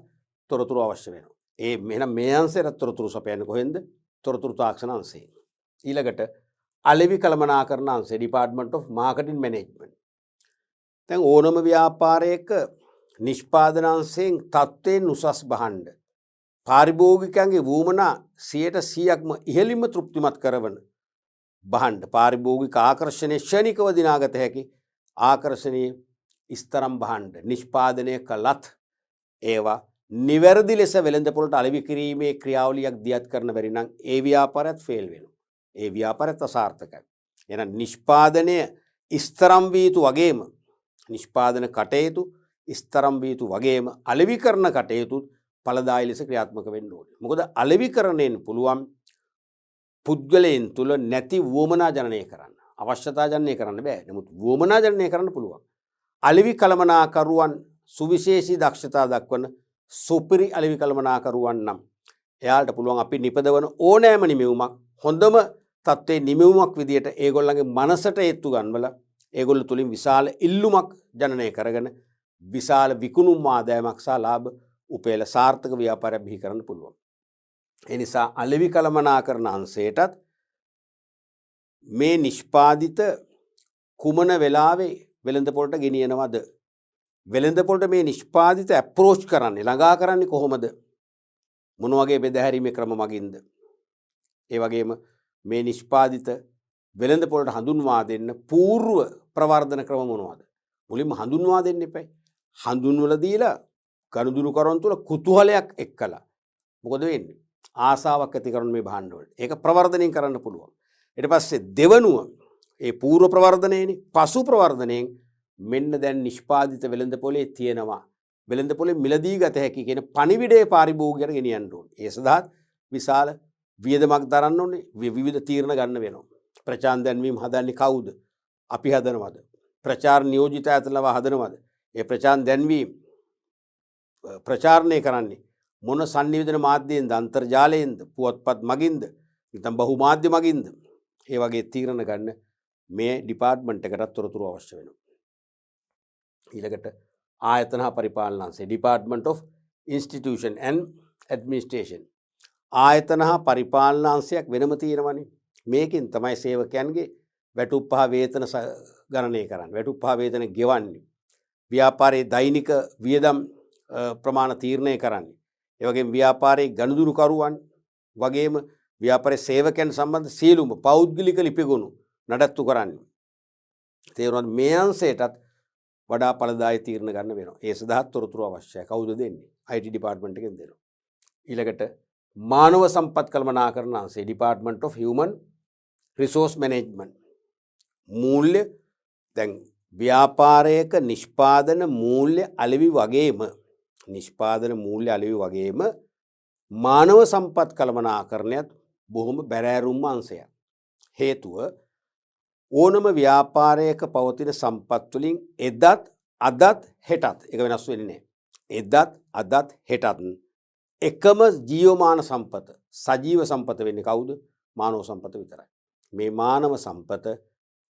තොරතුරු අවශ්‍ය වෙනවා. මෙහෙනම් මේ අංශයට තොරතුරු සපයන්නේ කොහෙන්ද? තොරතුරු තාක්ෂණ අංශයෙන්. ඊළඟට අලෙවි කළමනාකරණ අංශය ඩිපාර්ට්මන්ට් ඔෆ් මාකටිං මැනේජ්මන්ට්. දැන් ඕනම ව්‍යාපාරයක නිෂ්පාදන අංශයෙන් තත්ත්වයෙන් උසස් භාණ්ඩ පාරිභෝගිකයන්ගේ වුවමනා 100%ක්ම ඉහළින්ම තෘප්තිමත් කරවන භාණ්ඩ පාරිභෝගික ආකර්ෂණයේ ක්ෂණිකව දිනාගත හැකි ආකර්ෂණීය ස්තරම් භාණ්ඩ නිෂ්පාදනය කළත් ඒවා නිවැරදි ලෙස වෙළඳපොළට අලෙවි කිරීමේ ක්‍රියාවලියක් දියත් කරන බැරි නම් ඒ ව්‍යාපාරයත් ෆේල් වෙනවා. ඒ ව්‍යාපාරයත් අසාර්ථකයි. එහෙනම් නිෂ්පාදනය ස්තරම් වී යුතු වගේම නිෂ්පාදන කටයුතු ස්තරම් වී යුතු වගේම අලෙවි කරන කටයුතු ඵලදායී ලෙස ක්‍රියාත්මක වෙන්න ඕනේ. මොකද අලෙවිකරණයෙන් පුළුවන් පුද්ගලයන් තුල නැති වුවමනා ජනනය කරන්න. අවශ්‍යතා ජනනය කරන්න බෑ. නමුත් වුවමනා ජනනය කරන්න පුළුවන්. අලෙවි කළමනාකරුවන් සුවිශේෂී දක්ෂතා දක්වන සුපිරි අලෙවි කළමනාකරුවන් නම් එයාලට පුළුවන් අපි නිපදවන ඕනෑම නිමෙවුමක් හොඳම තත්ත්වයේ නිමෙවුමක් විදියට ඒගොල්ලන්ගේ මනසට ඒත්තු ගන්නවලා ඒගොල්ලෝ තුලින් විශාල ඉල්ලුමක් ජනනය කරගෙන විශාල විකුණුම් ආදායමක් සහ ලාභ උපයලා සාර්ථක ව්‍යාපාරයක් බිහි කරන්න පුළුවන්. ඒ නිසා අලෙවි කළමනාකරණ අංශයටත් මේ නිෂ්පාදිත කුමන වෙලාවේ වෙළඳපොළට ගෙනියනවද? වෙළඳපොළට මේ නිෂ්පාදිත ඇප්‍රෝච් කරන්නේ ළඟා කරන්නේ කොහොමද? මොන වගේ බෙදහැරීමේ ක්‍රම මගින්ද? ඒ වගේම මේ නිෂ්පාදිත වෙළඳපොළට හඳුන්වා දෙන්න పూర్ව ප්‍රවර්ධන ක්‍රම මොනවද? මුලින්ම හඳුන්වා දෙන්න එපා. හඳුන්වලා දීලා ගනුදෙනු කරන තුල කුතුහලයක් එක්කලා මොකද වෙන්නේ? ආසාවක් ඇති කරන මේ භාණ්ඩ වලට. ඒක ප්‍රවර්ධනය කරන්න පුළුවන්. ඊට පස්සේ දෙවනුව ඒ పూర్ව ප්‍රවර්ධනයේනේ පසු ප්‍රවර්ධනයෙන් මෙන්න දැන් නිෂ්පාදිත වෙළඳපොලේ තියෙනවා. වෙළඳපොලේ මිලදී ගත හැකි කියන පණිවිඩය පාරිභෝගිකයට ගෙනියන්න ඕනේ. ඒ සඳහා විශාල වියදමක් දරන්න ඕනේ. විවිධ තීරණ ගන්න වෙනවා. ප්‍රචාර දැන්වීම හදන්නේ කවුද? අපි හදනවද? ප්‍රචාර නියෝජිත ඇතලව හදනවද? ඒ ප්‍රචාර දැන්වීම ප්‍රචාරණය කරන්නේ මොන සංනිවේදන මාධ්‍යයෙන්ද? අන්තර්ජාලයෙන්ද? පුවත්පත් මගින්ද? නැත්නම් බහුමාධ්‍ය මගින්ද? ඒ වගේ තීරණ ගන්න මේ ඩිපාර්ට්මන්ට් එකකට තොරතුරු අවශ්‍ය වෙනවා. ඊළඟට ආයතන හා පරිපාලන අංශය department of institution and administration. ආයතන හා පරිපාලන අංශයක් වෙනම තියෙනවනේ. මේකෙන් තමයි සේවකයන්ගේ වැටුප් හා වේතන ගණනය කරන්නේ. වැටුප් හා වේතන ගෙවන්නේ. ව්‍යාපාරයේ දෛනික වියදම් ප්‍රමාණ තීරණය කරන්නේ. ඒ වගේම ව්‍යාපාරයේ ගනුදෙනුකරුවන් වගේම ව්‍යාපාරයේ සේවකයන් සම්බන්ධ සියලුම පෞද්ගලික ලිපිගොනු නඩත්තු කරන්නේ. තේරුණාද? මේ අංශයටත් වඩා ඵලදායී තීරණ ගන්න වෙනවා. ඒ සඳහා තොරතුරු අවශ්‍යයි. කවුද දෙන්නේ? IT ඩිපාර්ට්මන්ට් එකෙන් දෙනවා. ඊළඟට මානව සම්පත් කළමනාකරණ අංශය department of human resource management. මූල්‍ය දැන් ව්‍යාපාරයක නිෂ්පාදන මූල්‍ය අලෙවි වගේම මානව සම්පත් කළමනාකරණයත් බොහොම බැරෑරුම් අංශයක්. හේතුව ඕනම ව්‍යාපාරයක පවතින සම්පත් වලින් එදත් අදත් හෙටත් ඒක වෙනස් වෙන්නේ නැහැ. එදත් අදත් හෙටත් එකම ජීවමාන සම්පත සජීව සම්පත වෙන්නේ කවුද? මානව සම්පත විතරයි. මේ මානව සම්පත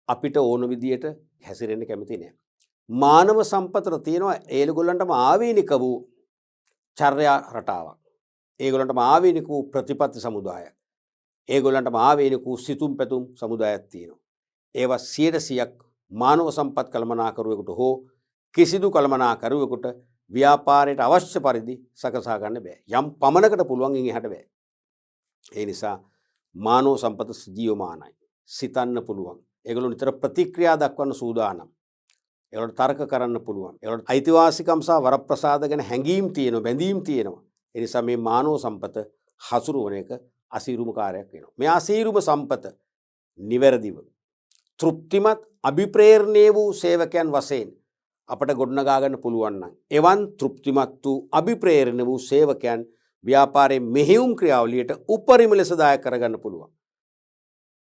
අපිට ඕන විදියට හැසිරෙන්න කැමති නෑ. මානව සම්පතට තියෙනවා ඒගොල්ලන්ටම ආවේනික වූ චර්යා රටාවක්. ඒගොල්ලන්ටම ආවේනික වූ ප්‍රතිපත්ති සමුදායක්. ඒගොල්ලන්ටම ආවේනික වූ සිතුම් පැතුම් සමුදායක් තියෙනවා. ඒවා 100%ක් මානව සම්පත් කළමනාකරුවෙකුට හෝ කිසිදු කළමනාකරුවෙකුට ව්‍යාපාරයට අවශ්‍ය පරිදි සකසා ගන්න බෑ. යම් පමණකට පුළුවන් එහාට බෑ. ඒ නිසා මානව සම්පත ජීවමානයි. සිතන්න පුළුවන්. ඒගොල්ලෝ නිතර ප්‍රතික්‍රියා දක්වන්න සූදානම්. ඒගොල්ලෝ තර්ක කරන්න පුළුවන්. ඒගොල්ලෝ අයිතිවාසිකම් සහ වරප්‍රසාද ගැන හැඟීම් තියෙනවා, බැඳීම් තියෙනවා. ඒ නිසා මේ මානව සම්පත හසුරුවන එක අසීරුම කාර්යයක් වෙනවා. මේ අසීරුම සම්පත නිවැරදිව තෘප්තිමත් අභිප්‍රේරණීය වූ සේවකයන් වශයෙන් අපට ගොඩනගා ගන්න පුළුවන් නම් එවන් තෘප්තිමත් වූ අභිප්‍රේරණ වූ සේවකයන් ව්‍යාපාරයේ මෙහෙයුම් ක්‍රියාවලියට උපරිම ලෙස දායක කරගන්න පුළුවන්.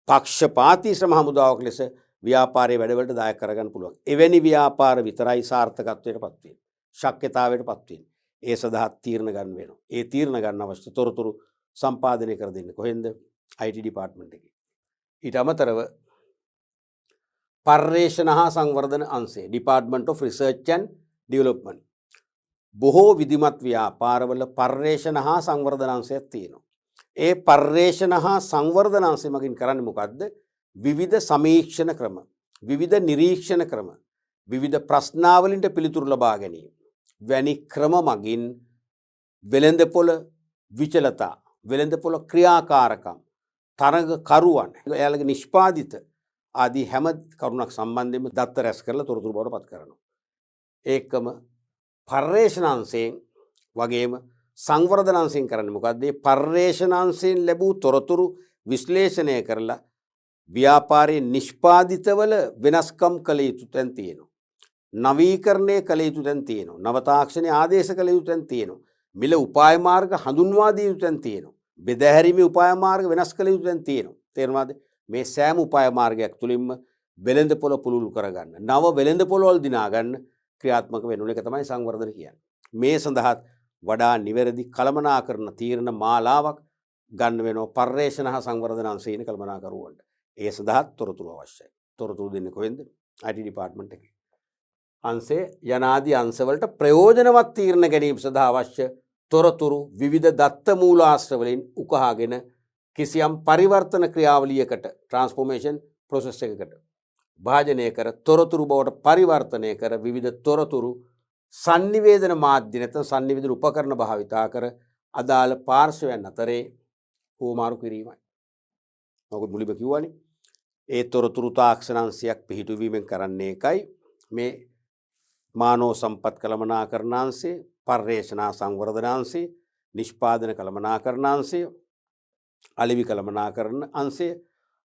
පක්ෂපාතී ශ්‍රම හමුදාවක් ලෙස ව්‍යාපාරයේ වැඩවලට දායක කරගන්න පුළුවන්. එවැනි ව්‍යාපාර විතරයි සාර්ථකත්වයට පත් වෙන්නේ. ශක්්‍යතාවයට පත් වෙන්නේ. ඒ සඳහා තීරණ ගන්න වෙනවා. ඒ තීරණ ගන්න අවශ්‍ය තොරතුරු සම්පාදනය කර දෙන්නේ කොහෙන්ද? IT ඩිපාර්ට්මන්ට් එකේ. ඊට අමතරව පර්යේෂණ හා සංවර්ධන අංශය department of research and development. බොහෝ විධිමත් ව්‍යාපාරවල පර්යේෂණ හා සංවර්ධන අංශයක් තියෙනවා. ඒ පර්යේෂණ හා සංවර්ධන අංශය මගින් කරන්නේ මොකද්ද? විවිධ සමීක්ෂණ ක්‍රම, විවිධ නිරීක්ෂණ ක්‍රම, විවිධ ප්‍රශ්නාවලින්ට පිළිතුරු ලබා ගැනීම වැනි ක්‍රම මගින් වෙළඳපොළ විචලතා, වෙළඳපොළ ක්‍රියාකාරකම්, තරගකරුවන්, එයාලගේ නිෂ්පාදිත ආදී හැම කරුණක් සම්බන්ධයෙන්ම දත්ත රැස් කරලා තොරතුරු බවට පත් කරනවා. ඒකම පර්යේෂණාංශයෙන් වගේම සංවර්ධනාංශයෙන් කරන්නේ මොකද්ද? මේ පර්යේෂණාංශයෙන් ලැබූ තොරතුරු විශ්ලේෂණය කරලා ව්‍යාපාරයේ නිෂ්පාදිතවල වෙනස්කම් කළ යුතු තැන් තියෙනවා. නවීකරණය කළ යුතු තැන් තියෙනවා. නව තාක්ෂණයේ ආදේශ කළ යුතු තැන් තියෙනවා. මිල උපාය මාර්ග හඳුන්වා දිය යුතු තැන් තියෙනවා. බෙදාහැරීමේ උපාය මාර්ග වෙනස් කළ යුතු තැන් තියෙනවා. තේරුණාද? මේ සෑම උපාය මාර්ගයක් තුලින්ම වෙළඳපොළ පුළුල් කරගන්න, නව වෙළඳපොළවල් දිනා ගන්න ක්‍රියාත්මක වෙනුන එක තමයි සංවර්ධන කියන්නේ. මේ සඳහා වඩා නිවැරදි කළමනාකරන තීරණ මාලාවක් ගන්න වෙනවා පර්යේෂණ හා සංවර්ධන අංශයේ කළමනාකරුවන්ට. ඒ සඳහා තොරතුරු අවශ්‍යයි. තොරතුරු දෙන්නේ කොහෙන්ද? IT ඩිපාර්ට්මන්ට් එකේ. අංශයේ යනාදී අංශවලට ප්‍රයෝජනවත් තීරණ ගැනීම සඳහා අවශ්‍ය තොරතුරු විවිධ දත්ත මූලාශ්‍ර වලින් උකහාගෙන කිසියම් පරිවර්තන ක්‍රියාවලියකට ට්‍රාන්ස්ෆෝමේෂන් ප්‍රොසෙස් එකකට භාජනය කර තොරතුරු බවට පරිවර්තනය කර විවිධ තොරතුරු sannivedana මාධ්‍ය නැත්නම් sannivedana උපකරණ භාවිතා කර අදාළ පාර්ශවයන් අතරේ හුවමාරු කිරීමයි. මොකද මුලින්ම කිව්වනේ ඒ තොරතුරු තාක්ෂණාංශයක් පිහිටුවීමෙන් කරන්නේ එකයි මේ මානව සම්පත් කළමනාකරණාංශය, පර්යේෂණ සංවර්ධනාංශය, නිෂ්පාදන කළමනාකරණාංශය, අලෙවි කළමනාකරණ අංශය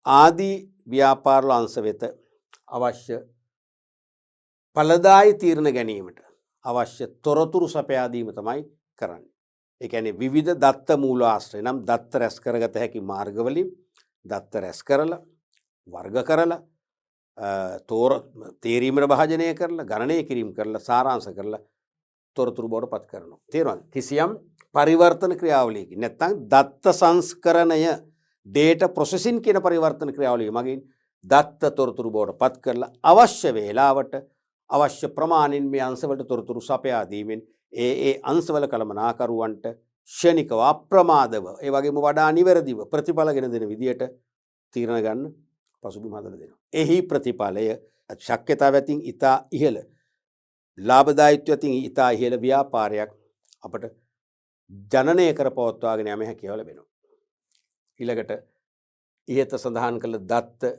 ආදී ව්‍යාපාර අංශ වෙත අවශ්‍ය ඵලදායී තීරණ ගැනීමට අවශ්‍ය තොරතුරු සපයා දීම තමයි කරන්නේ. ඒ කියන්නේ විවිධ දත්ත මූලාශ්‍රය නම් දත්ත රැස් කරගත හැකි මාර්ගවලින් දත්ත රැස් කරලා වර්ග කරලා තේරීමට භාජනය කරලා ගණනය කිරීම කරලා සාරාංශ කරලා තොරතුරු බවට පත් කරනවා. තේරුණාද? කිසියම් පරිවර්තන ක්‍රියාවලියකින් නැත්නම් දත්ත සංස්කරණය data processing කියන පරිවර්තන ක්‍රියාවලිය මගින් දත්ත තොරතුරු බවට පත් කරලා අවශ්‍ය වේලාවට අවශ්‍ය ප්‍රමාණින් මේ අංශවලට තොරතුරු සපයා දීමෙන් ඒ අංශවල කළමනාකරුවන්ට ක්ෂණිකව අප්‍රමාදව ඒ වගේම වඩා නිවැරදිව ප්‍රතිඵල ගෙන දෙන විදියට තීරණ ගන්න පසුබිම හදලා දෙනවා. එහි ප්‍රතිඵලය ශක්්‍යතාවයෙන් ඉතා ඉහළ ලාභදායීත්වයෙන් ඉතා ඉහළ ව්‍යාපාරයක් අපට ජනනය කර පවත්වාගෙන යම හැකියාව ලැබෙනවා. ඊළඟට ඉහත සඳහන් කළ දත්ත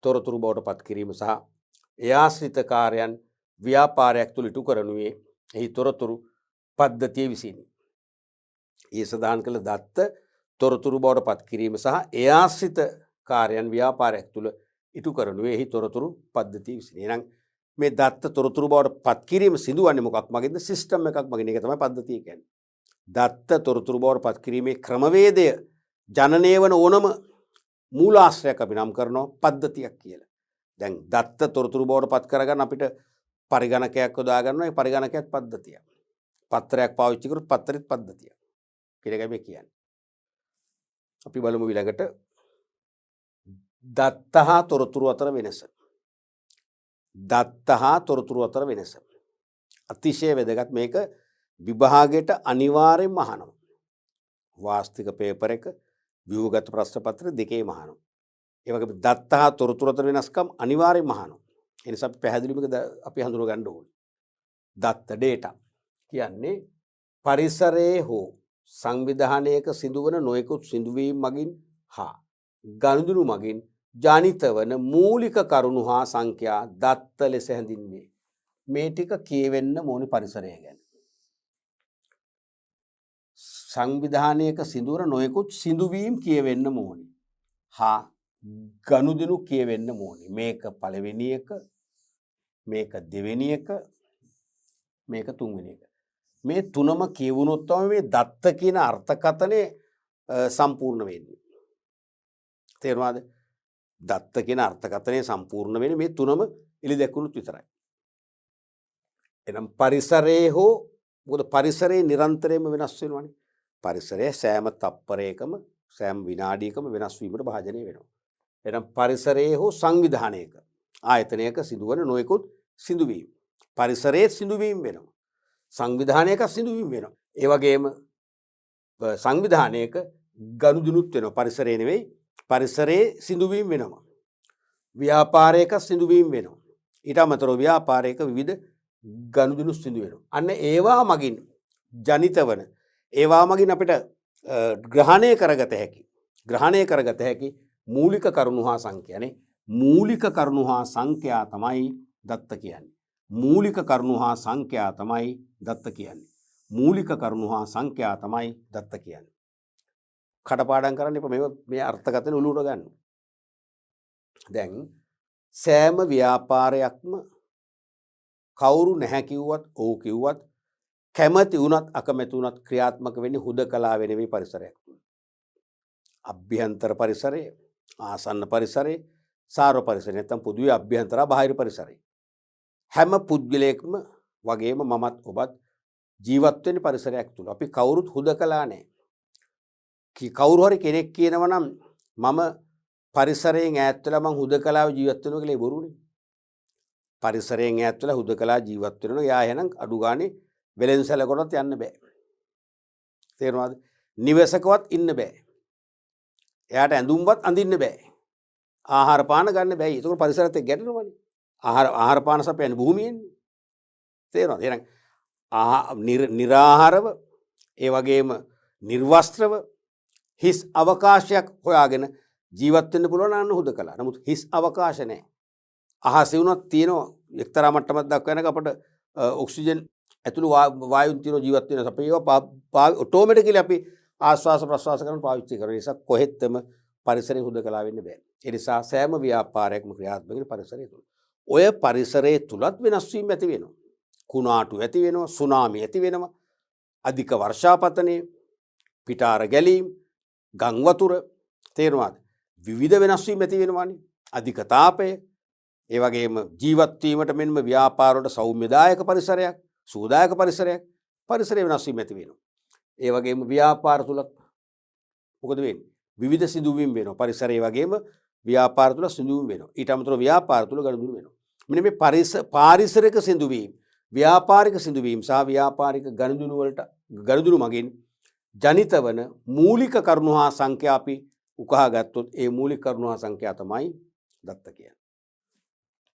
තොරතුරු බවට පත් කිරීම සහ ඒ ආශ්‍රිත කාර්යයන් ව්‍යාපාරයක් තුළ ඉටු කරනුයේ එහි තොරතුරු පද්ධතිය විසිනි. ඒ සඳහන් කළ දත්ත තොරතුරු බවට පත් කිරීම සහ ඒ ආශ්‍රිත කාර්යයන් ව්‍යාපාරයක් තුළ ඉටු කරනුයේ එහි තොරතුරු පද්ධතිය විසිනි. එහෙනම් මේ දත්ත තොරතුරු බවට පත් කිරීම සිදුවන්නේ මොකක් මගින්ද? සිස්ටම් එකක් මගින්. ඒක තමයි පද්ධතිය කියන්නේ. දත්ත තොරතුරු බවට පත් කිරීමේ ක්‍රමවේදය ජනනය වන ඕනම මූලාශ්‍රයක් අපි නම් කරනවා පද්ධතියක් කියලා. දැන් දත්ත තොරතුරු බවට පත් කරගන්න අපිට පරිගණකයක් යොදා ගන්නවා. ඒ පරිගණකයක් පද්ධතියක්. පත්‍රයක් පාවිච්චි කරොත් පත්‍රෙත් පද්ධතියක්. කියලා එකයි මේ කියන්නේ. අපි බලමු ඊළඟට දත්ත හා තොරතුරු අතර වෙනස. දත්ත හා තොරතුරු අතර වෙනස. අතිශය වැදගත්. මේක විභාගයට අනිවාර්යෙන්ම අහනවා. වාස්තික පේපර් එක ව්‍යුහගත ප්‍රශ්න පත්‍ර දෙකේම අහනවා. ඒ වගේම දත්ත හා තොරතුරු අතර වෙනස්කම් අනිවාර්යෙන්ම අහනවා. ඒ නිසා අපි පැහැදිලිවම අපි හඳුනා ගන්න ඕනේ. දත්ත data කියන්නේ පරිසරයේ හෝ සංවිධානයක සිදුවන නොයෙකුත් සිදුවීම් මගින් හා ගනුදෙනු මගින් ජනිත වන මූලික කරුණු හා සංඛ්‍යා දත්ත ලෙස හැඳින්වේ. මේ ටික කියවෙන්න ඕනි පරිසරය ගැන. සංවිධානයක සිදුවන නොයෙකුත් සිදුවීම් කියවෙන්න ඕනි. හා ගනුදෙනු කියවෙන්න ඕනි. මේක පළවෙනි එක, මේක දෙවෙනි එක, මේක තුන්වෙනි එක. මේ තුනම කියවුණොත් තමයි මේ දත්ත කියන අර්ථකථනය සම්පූර්ණ වෙන්නේ. තේරුණාද? දත්ත කියන අර්ථකථනය සම්පූර්ණ වෙන්නේ මේ තුනම ඉලි දැක්වුණොත් විතරයි. එනම් පරිසරයේ හෝ මොකද පරිසරයේ නිරන්තරයෙන්ම වෙනස් වෙනවනේ. පරිසරයේ සෑම තප්පරයකම සෑම විනාඩියකම වෙනස් වීමට භාජනය වෙනවා. එනම් පරිසරයේ හෝ සංවිධානයක ආයතනයක සිදුවන නොයෙකුත් සිදුවීම් පරිසරයේ සිදුවීම් වෙනවා. සංවිධානයක සිදුවීම් වෙනවා. ඒ වගේම සංවිධානයක ගනුදෙනුත් වෙනවා. පරිසරය නෙවෙයි පරිසරයේ සිදුවීම් වෙනවා. ව්‍යාපාරයක සිදුවීම් වෙනවා. ඊට අමතරව ව්‍යාපාරයක විවිධ ගනුදෙනු සිදු වෙනවා. අන්න ඒවා මගින් ජනිත වන ඒවා මගින් අපිට ග්‍රහණය කරගත හැකි මූලික කරුණු හා සංඛ්‍යානේ. මූලික කරුණු හා සංඛ්‍යා තමයි දත්ත කියන්නේ. මූලික කරුණු හා සංඛ්‍යා තමයි දත්ත කියන්නේ. මූලික කරුණු හා සංඛ්‍යා තමයි දත්ත කියන්නේ. කටපාඩම් කරන්න එපා. මේ අර්ථකථන උලුවට ගන්න. දැන් සෑම ව්‍යාපාරයක්ම කවුරු නැහැ කිව්වත් ඔව් කිව්වත් කැමති වුණත් අකමැති වුණත් ක්‍රියාත්මක වෙන්නේ හුදකලා වෙනවි පරිසරයක් තුල. අභ්‍යන්තර පරිසරය, ආසන්න පරිසරය, සාර්ව පරිසරය නැත්නම් පොදුවේ අභ්‍යන්තර බාහිර පරිසරය. හැම පුද්ගලයෙක්ම වගේම මමත් ඔබත් ජීවත් වෙන පරිසරයක් තුල. අපි කවුරුත් හුදකලා නැහැ. කවුරු හරි කෙනෙක් කියනවා නම් මම පරිසරයෙන් ඈත් වෙලා මං හුදකලාව ජීවත් වෙනවා කියලා ඒ බොරුනේ. පරිසරයෙන් ඈත් වෙලා හුදකලා ජීවත් වෙනවා. යා එහෙනම් අඩු ගානේ වෙලෙන්සල කොටත් යන්න බෑ. තේරුණාද? නිවසකවත් ඉන්න බෑ. එයාට ඇඳුම්වත් අඳින්න බෑ. ආහාර පාන ගන්න බෑ. ඒක පරිසරයත් එක්ක ගැටෙනවනේ. ආහාර පාන සපයන්නේ භූමියෙන්නේ. තේරුණාද? එහෙනම් නිරාහාරව ඒ වගේම නිර්වස්ත්‍රව හිස් අවකාශයක් හොයාගෙන ජීවත් වෙන්න පුළුවන් අන්න හුදකලා. නමුත් හිස් අවකාශ නැහැ. අහසේ වුණත් තියෙනවා එක්තරා මට්ටමක් දක්වා යනක අපිට ඔක්සිජන් ඇතුළු වායුන් තියෙන ජීවත් වෙන අපි ඒවා ඔටෝමැටිකලි අපි ආශ්වාස ප්‍රශ්වාස කරන පාවිච්චි කරන නිසා කොහෙත්ම පරිසරයෙන් හුදකලා වෙන්න බෑ. ඒ නිසා සෑම ව්‍යාපාරයක්ම ක්‍රියාත්මක වෙන පරිසරය තුල. ඔය පරිසරයේ තුලත් වෙනස් වීම ඇති වෙනවා. කුණාටු ඇති වෙනවා, සුනාමි ඇති වෙනවා, අධික වර්ෂාපතනය, පිටාර ගැලීම්, ගම් වතුර තේරුණාද? විවිධ වෙනස් වීම ඇති වෙනවානේ. අධික තාපය, ඒ වගේම ජීවත් වීමට මෙන්ම ව්‍යාපාර වලට සෞම්‍යදායක පරිසරයක්, සූදායක පරිසරයක්, පරිසරයේ වෙනස් වීම ඇති වෙනවා. ඒ වගේම ව්‍යාපාර තුල මොකද වෙන්නේ? විවිධ සිදුවීම් වෙනවා. පරිසරයේ වගේම ව්‍යාපාර තුල සිදුවීම් වෙනවා. ඊට අමතරව ව්‍යාපාර තුල ගනුදෙනු වෙනවා. මෙන්න මේ පාරිසරික සිදුවීම්, ව්‍යාපාරික සිදුවීම් සහ ව්‍යාපාරික ගනුදෙනු මගින් ජනිත වන මූලික කරුණු හා සංඛ්‍යා අපි උකහා ගත්තොත් ඒ මූලික කරුණු හා සංඛ්‍යා තමයි දත්ත කියන්නේ.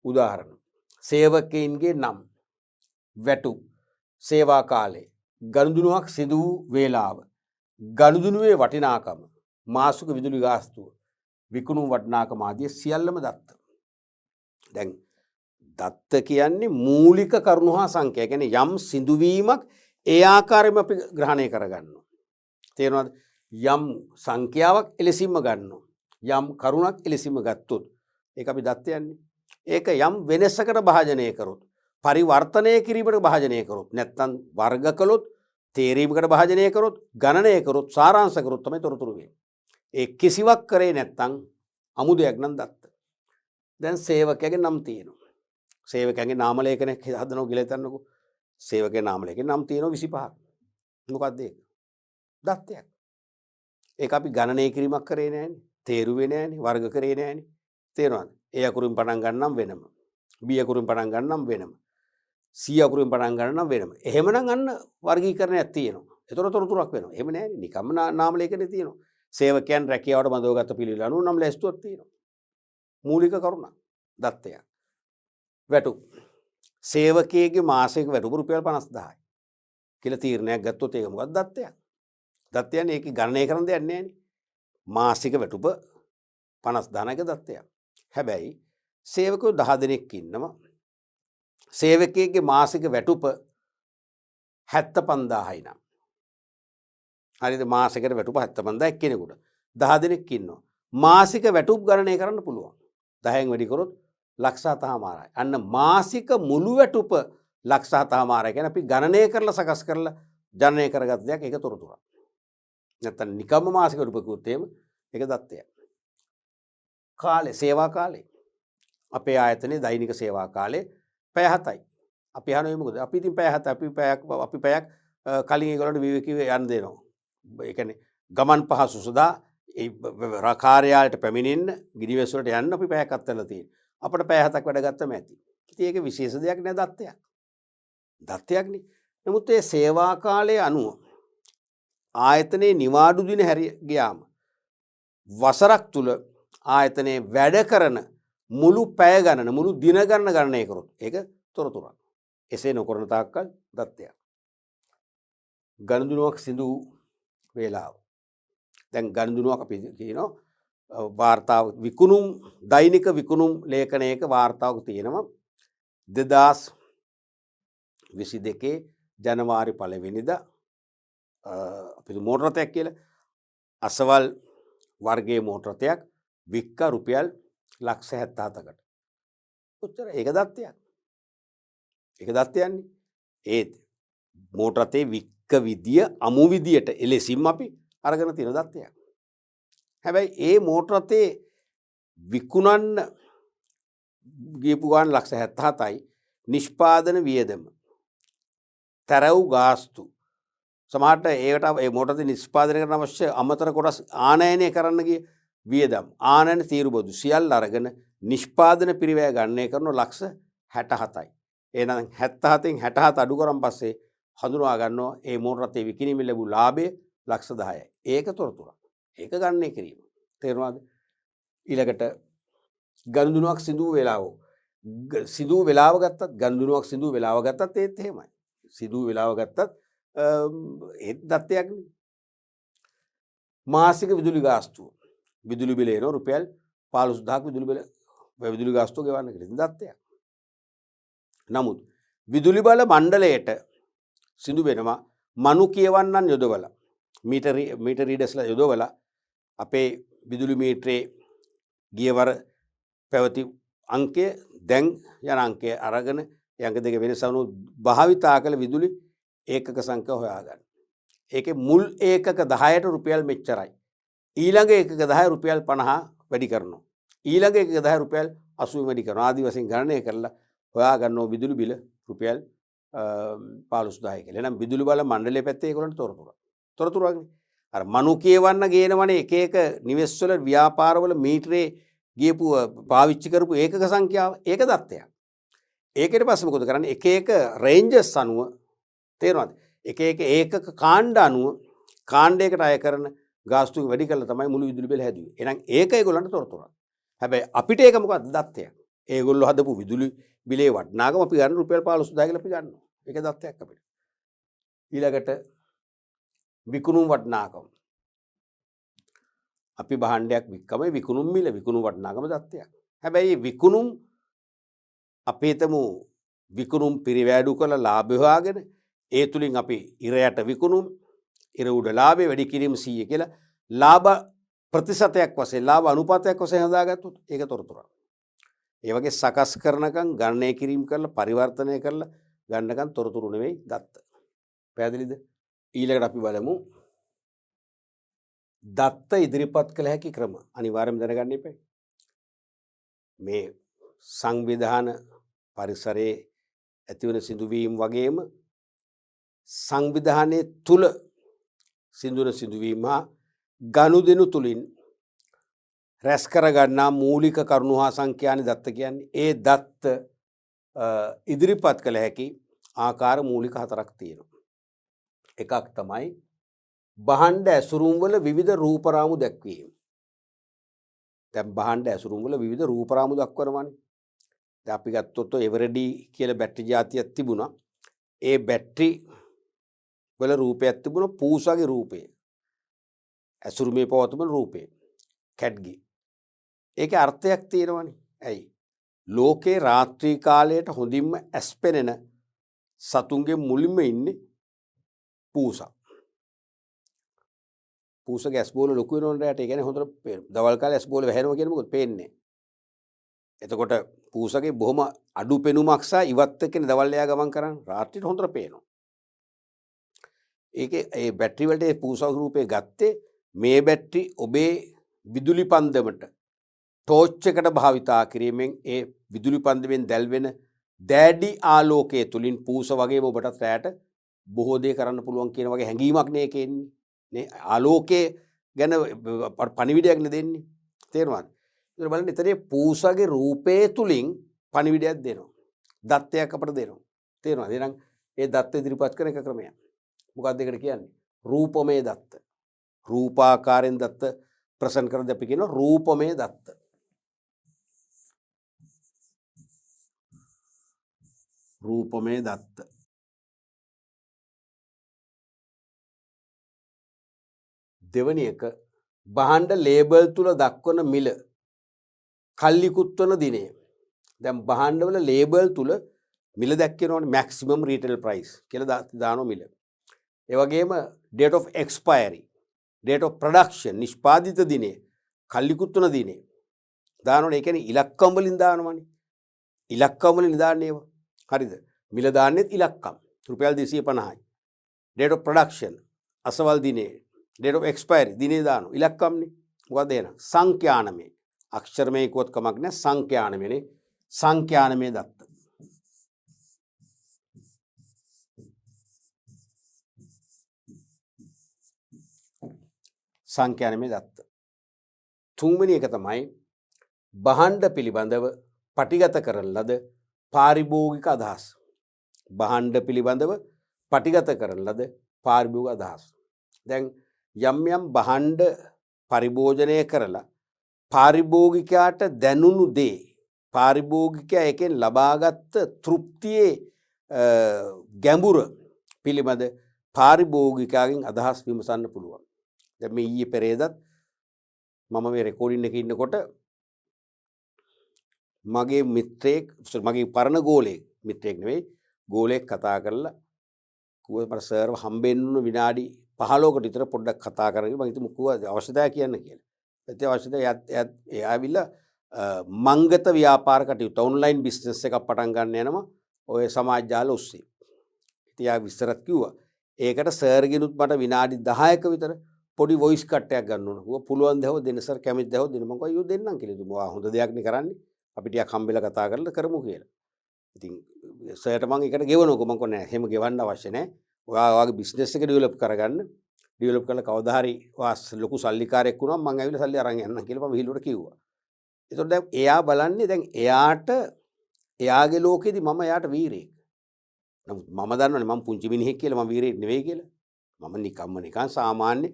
උදාහරණ සේවකයින්ගේ නම්, වැටුප්, සේවා කාලය, ගනුදෙනුවක් සිදු වූ වේලාව, ගනුදෙනුවේ වටිනාකම, මාසික විදුලි ගාස්තුව, විකුණුම් වටිනාකම ආදී සියල්ලම දත්ත. දැන් දත්ත කියන්නේ මූලික කරුණු හා සංඛ්‍යා. කියන්නේ යම් සිදුවීමක් ඒ ආකාරයෙන්ම අපි ග්‍රහණය කරගන්නවා. තේරෙනවද? යම් සංඛ්‍යාවක් එලෙසින්ම ගන්නවා. යම් කරුණක් එලෙසින්ම ගත්තොත් ඒක අපි දත්ත යන්නේ. ඒක යම් වෙනසකට භාජනය කරොත්, පරිවර්තනය කිරීමකට භාජනය කරොත්, නැත්නම් වර්ග කළොත්, තේරීමකට භාජනය කරොත්, ගණනය කරොත්, සාරාංශ කරොත් තමයි තොරතුරු වෙන්නේ. ඒ කිසිවක් කරේ නැත්නම් අමුදයක් නම් දත්ත. දැන් සේවකයාගේ නම් තියෙනවා. සේවකයාගේ නාම ලේඛනයක් හදනවා කියලා හිතන්නකෝ. සේවකයාගේ නාම ලේඛනේ නම් තියෙනවා 25ක්. මොකක්ද ඒක? දත්තයක්. ඒක අපි ගණනය කිරීමක් කරේ නෑනේ. තේරුවේ නෑනේ. වර්ග කරේ නෑනේ. තේරෙනවද? ඒ අකුරින් පටන් ගන්නම් වෙනම. B අකුරින් පටන් ගන්නම් වෙනම. C අකුරින් පටන් ගන්නම් වෙනම. එහෙමනම් අන්න වර්ගීකරණයක් තියෙනවා. ඒතර තොරතුරක් වෙනවා. එහෙම නෑනේ. නිකම්ම නාම ලේඛනේ තියෙනවා. සේවකයන් රැකියාවට බඳවගත පිළිවිල අනුව නම් ලැයිස්තුවක් තියෙනවා. මූලික කරුණ දත්තයක්. වැටුප්. සේවකයේගේ මාසික වැටුප රුපියල් 50000යි කියලා තීරණයක් ගත්තොත් ඒක මොකක්ද දත්තයක්? දත්ත කියන්නේ ඒක ගණනය කරන දෙයක් නෑනේ. මාසික වැටුප 50000ක දත්තයක්. හැබැයි සේවකයෝ 10 දෙනෙක් ඉන්නවා. සේවකයෙක්ගේ මාසික වැටුප 75000යි නම්. හරිද? මාසිකට වැටුප 75000 එක්කෙනෙකුට 10 දෙනෙක් ඉන්නවා. මාසික වැටුප් ගණනය කරන්න පුළුවන්. 10න් වැඩි කරොත් 1,7,000යි. අන්න මාසික මුළු වැටුප 1,7,000යි. කියන්නේ අපි ගණනය කරලා සකස් කරලා ජනනය කරගත් දෙයක්. ඒක තොරතුරක්. නැත්තම් නිකම්ම මාසික වැටුප කිව්වොත් එහෙම ඒක දත්තයක්. කාලේ, සේවා කාලේ. අපේ ආයතනයේ දෛනික සේවා කාලේ පැය 7යි. අපි අහන්නේ මොකද? අපි ඉතින් පැය 7 අපි පැයක් කලින් ඒගොල්ලන්ට විවේකීව යන්න දෙනවා. ඒ කියන්නේ ගමන් පහසු සදා ඒ කාර්යාලයට පැමිණෙන්න, ගිනිවෙස් වලට යන්න අපි පැයක් අත්හැරලා තියෙනවා. අපිට පැය 7ක් වැඩ ගත්තම ඇති. ඉතින් ඒක විශේෂ දෙයක් නෑ දත්තයක්. දත්තයක්නේ. නමුත් ඒ සේවා කාලය අනුව ආයතනයේ නිවාඩු දින හැරි ගියාම වසරක් තුල ආයතනයේ වැඩ කරන මුළු පැය ගණන මුළු දින ගණන ගණනය කරොත් ඒක තොරතුරක්. එසේ නොකරන තාක්කල් දත්තයක්. ගනුදෙනුවක් සිදු වේලාව. දැන් ගනුදෙනුවක් අපි කියනවා වාර්තාව විකුණුම් දෛනික විකුණුම් ලේඛනයක වාර්තාවක තියෙනවා 2022 ජනවාරි 1 වෙනිදා අපි මෝටර රථයක් කියලා අසවල් වර්ගයේ මෝටර රථයක් වික්ක රුපියල් 177කට. කොච්චර ඒක දත්තයක්. ඒක දත්තයන්නේ. ඒත් මෝටර රථේ වික්ක විදිය අමු විදියට එලෙසින්ම අපි අරගෙන තියෙන දත්තයක්. හැබැයි ඒ මෝටර රථේ විකුණන්න ගියපු ගාන 177යි නිෂ්පාදන වියදම තරව් ගාස්තු සමහරට ඒකට ඒ මෝටර රථේ නිෂ්පාදනය කරන අවශ්‍ය අමතර කොටස් ආනයනය කරන්න ගිය වියදම් ආනයන තීරුබදු සියල්ල අරගෙන නිෂ්පාදන පිරිවැය ගණනය කරන 67යි. එහෙනම් 77න් 67 අඩු කරන් පස්සේ හඳුනා ගන්නවා ඒ මෝටර රථේ විකිණීමේ ලැබු ලාභය 100000යි. ඒක තොරතුරක්. ඒක ගණනය කිරීම. තේරුණාද? ඊළඟට ගනුදෙනුවක් සිදු වෙලාව. සිදු වෙලාව ගත්තත් ගනුදෙනුවක් සිදු වෙලාව ගත්තත් ඒත් එහෙමයි. සිදු වෙලාව ගත්තත් ඒත් දත්තයක් නේ. මාසික විදුලි ගාස්තුව. විදුලි බිල එනවා රුපියල් 15000ක් විදුලි ගාස්තුව ගෙවන්න කියලා. දත්තයක්. නමුත් විදුලි බල මණ්ඩලයට සිදු වෙනවා මනු කියවන්නන් යොදවලා මීටර් රීඩර්ස්ලා යොදවලා අපේ විදුලි මීටරේ ගියවර පැවති අංකය දැන් යන අංකය අරගෙන යංක දෙක වෙනස වුණු භාවිතා කළ විදුලි ඒකක සංඛ්‍යාව හොයාගන්න. ඒකේ මුල් ඒකක 10ට රුපියල් මෙච්චරයි. ඊළඟ ඒකක 10 රුපියල් 50 වැඩි කරනවා. ඊළඟ ඒකක 10 රුපියල් 80 වැඩි කරනවා. ආදි වශයෙන් ගණනය කරලා හොයාගන්නවා විදුලි බිල රුපියල් 15000 කියලා. එහෙනම් විදුලි බල මණ්ඩලයේ පැත්තේ ඒගොල්ලන්ට තොරතුරක්නේ. අර මනු කියවන්න ගේනවනේ එක එක නිවෙස්වල ව්‍යාපාරවල මීටරේ ගියපු පාවිච්චි කරපු ඒකක සංඛ්‍යාව ඒක දත්තයක්. ඒකෙට පස්සේ මොකද කරන්නේ? එක එක රේන්ජස් අනුව තේරෙනවද? එක එක ඒකක කාණ්ඩ අනුව කාණ්ඩයකට අය කරන ගාස්තු වැඩි කරලා තමයි මුළු විදුලි බිල හැදුවේ. එහෙනම් ඒක ඒගොල්ලන්ට තොරතුරක්. හැබැයි අපිට ඒක මොකක්ද? දත්තයක්. ඒගොල්ලෝ හදපු විදුලි බිලේ වටිනාකම අපි ගන්න රුපියල් 15000 කියලා අපි ගන්නවා. ඒක දත්තයක් අපිට. ඊළඟට විකුණුම් වටිනාකම. අපි භාණ්ඩයක් වික්කම විකුණුම් මිල විකුණුම් වටිනාකම දත්තයක්. හැබැයි විකුණුම් අපි හිතමු විකුණුම් පිරිවැඩු කළ ලාභය හොයාගෙන ඒ තුලින් අපි ඉර යට විකුණුම් ඉර උඩ ලාභය වැඩි කිරීම 100 කියලා ලාභ ප්‍රතිශතයක් වශයෙන් ලාභ අනුපාතයක් වශයෙන් හදාගත්තොත් ඒක තොරතුරක්. ඒ වගේ සකස් කරනකම් ගණනය කිරීම කරලා පරිවර්තනය කරලා ගන්නකම් තොරතුරු නෙවෙයි දත්ත. පැහැදිලිද? ඊළඟට අපි බලමු දත්ත ඉදිරිපත් කළ හැකි ක්‍රම. අනිවාර්යයෙන්ම දැනගන්න එපා. මේ සංවිධාන පරිසරයේ ඇතිවන සිදුවීම් වගේම සංවිධානයේ තුල සිදුවන සිදුවීම් හා ගනුදෙනු තුලින් රැස් කර ගන්නා මූලික කරුණු හා සංඛ්‍යානි දත්ත කියන්නේ ඒ දත්ත ඉදිරිපත් කළ හැකි ආකාර මූලික 4ක් තියෙනවා. එකක් තමයි භාණ්ඩ ඇසුරුම් වල විවිධ රූපරාමු දැක්වීම. දැන් භාණ්ඩ ඇසුරුම් වල විවිධ රූපරාමු දක්වනවානේ. දැන් අපි ගත්තොත් එවරඩි කියලා බැටරි జాතියක් තිබුණා. ඒ බැටරි වල රූපයක් තිබුණා පූසාගේ රූපය. ඇසුරුමේ පවතින රූපය. කැඩ්ගි. ඒකේ අර්ථයක් තියෙනවනේ. ඇයි? ලෝකේ රාත්‍රී කාලයට හොඳින්ම ඇස්පෙනෙන සතුන්ගේ මුලින්ම ඉන්නේ පූසා. පූසගේ ඇස් බෝල ලොකු වෙනවනේ රැට. ඒ කියන්නේ හොඳට දවල් කාලේ ඇස් බෝල වැහෙනවා කියන්නේ මොකද පේන්නේ. එතකොට පූසගේ බොහොම අඩු පෙනුමක් සහ ඉවත් එක්කනේ දවල් එයා ගමන් කරන්නේ. රාත්‍රියට හොඳට පේනවා. ඒකේ ඒ බැටරි වලට ඒ පූසා රූපේ ගත්තේ මේ බැටරි ඔබේ විදුලි පන්දමට ටෝච් එකට භාවිතා කිරීමෙන් ඒ විදුලි පන්දමෙන් දැල්වෙන දැඩි ආලෝකයේ තුලින් පූස වගේම ඔබට රැට බොහෝ දේ කරන්න පුළුවන් කියන වගේ හැඟීමක් නේ ඒකේ එන්නේ. නේ ආලෝකයේ ගැන පණිවිඩයක් නේ දෙන්නේ. තේරුණාද? ඒක බලන්න ඉතින් පූසගේ රූපේ තුලින් පණිවිඩයක් දෙනවා. දත්තයක් අපට දෙනවා. තේරුණාද? එහෙනම් ඒ දත්ත ඉදිරිපත් කරන එක ක්‍රමයක්. මොකක්ද ඒකට කියන්නේ? රූපමය දත්ත. රූපාකාරයෙන් දත්ත ප්‍රසන්න කරද්දී අපි කියනවා රූපමය දත්ත. රූපමය දත්ත. දෙවැනි එක භාණ්ඩ ලේබල් තුල දක්වන මිල කල්ලිකුත් වන දිනය. දැන් භාණ්ඩවල ලේබල් තුල මිල දැක්කනවනේ මැක්සිමම් රීටේල් ප්‍රයිස් කියලා දානවා මිල. ඒ වගේම date of expiry, date of production නිෂ්පාදිත දිනය, කල්ලිකුත් වන දිනය දානවනේ. ඒ කියන්නේ ඉලක්කම් වලින් දානවනේ. ඉලක්කම් වලින් දාන්නේ ඒවා. හරිද? මිල දාන්නෙත් ඉලක්කම්. රුපියල් 250යි. date of production අසවල් දිනේ, date of expiry දිනේ දානවා. ඉලක්කම්නේ. මොකද එහෙනම් සංඛ්‍යානමය. අක්ෂරමය කිව්වොත් කමක් නැහැ. සංඛ්‍යානමයනේ. සංඛ්‍යානමය දත්ත. සංඛ්‍යානමය දත්ත. තුන්වෙනි එක තමයි භාණ්ඩ පිළිබඳව පටිගත කරන ලද පාරිභෝගික අදහස්. භාණ්ඩ පිළිබඳව පටිගත කරන ලද පාරිභෝගික අදහස්. දැන් යම් භාණ්ඩ පරිභෝජනය කරලා පාරිභෝගිකයාට දැනුණු දේ, පාරිභෝගිකයා එකෙන් ලබාගත් තෘප්තියේ ගැඹුර පිළිබඳ පාරිභෝගිකයාගෙන් අදහස් විමසන්න පුළුවන්. දැන් මේ ඊයේ පෙරේදත් මම මේ රෙකෝඩින් එකේ ඉන්නකොට මගේ මිත්‍රයෙක්, මගේ පරණ ගෝලයෙක්, මිත්‍රයෙක් නෙවෙයි ගෝලයෙක් කතා කරලා කිව්වා මට සර්ව හම්බෙන්න විනාඩි 15කට විතර පොඩ්ඩක් කතා කරගෙන මම හිතුවා මොකද අවශ්‍යතාවය කියන්න කියලා. ඒත් අවශ්‍යතාවය එයා ආවිල්ලා මංගත ව්‍යාපාර කටයුතු ඔන්ලයින් බිස්නස් එකක් පටන් ගන්න යනවා ඔය සමාජ ජාල ඔස්සේ. ඉතින් එයා විස්තරත් කිව්වා. ඒකට සර්ගෙනුත් මට විනාඩි 10ක විතර පොඩි වොයිස් කට් එකක් ගන්න ඕන. කිව්වා පුළුවන් දහව දෙන්න සර්, කැමති දහව දෙන්න. මම කිව්වා අයියෝ දෙන්නම් කියලා. දුමා හොඳ දෙයක් නේ කරන්නේ. අපි ටිකක් හම්බෙලා කතා කරලා කරමු කියලා. ඉතින් සර්ට මම ඒකට ගෙවනකො මම කිව්වා නෑ එහෙම ගෙවන්න අවශ්‍ය නෑ. ඔයා ඔයාගේ බිස්නස් එක ඩෙවලොප් කරගන්න. ඩෙවලොප් කරලා කවදා හරි ඔයා ලොකු සල්ලිකාරයෙක් වුණා මම ඇවිල්ලා සල්ලි අරන් යන්නම් කියලා මම විහිළුවට කිව්වා. ඒතකොට දැන් එයා බලන්නේ දැන් එයාට එයාගේ ලෝකෙදි මම එයාට වීරයෙක්. නමුත් මම දන්නවනේ මම පුංචි මිනිහෙක් කියලා, මම වීරයෙක් නෙවෙයි කියලා. මම නිකන් සාමාන්‍ය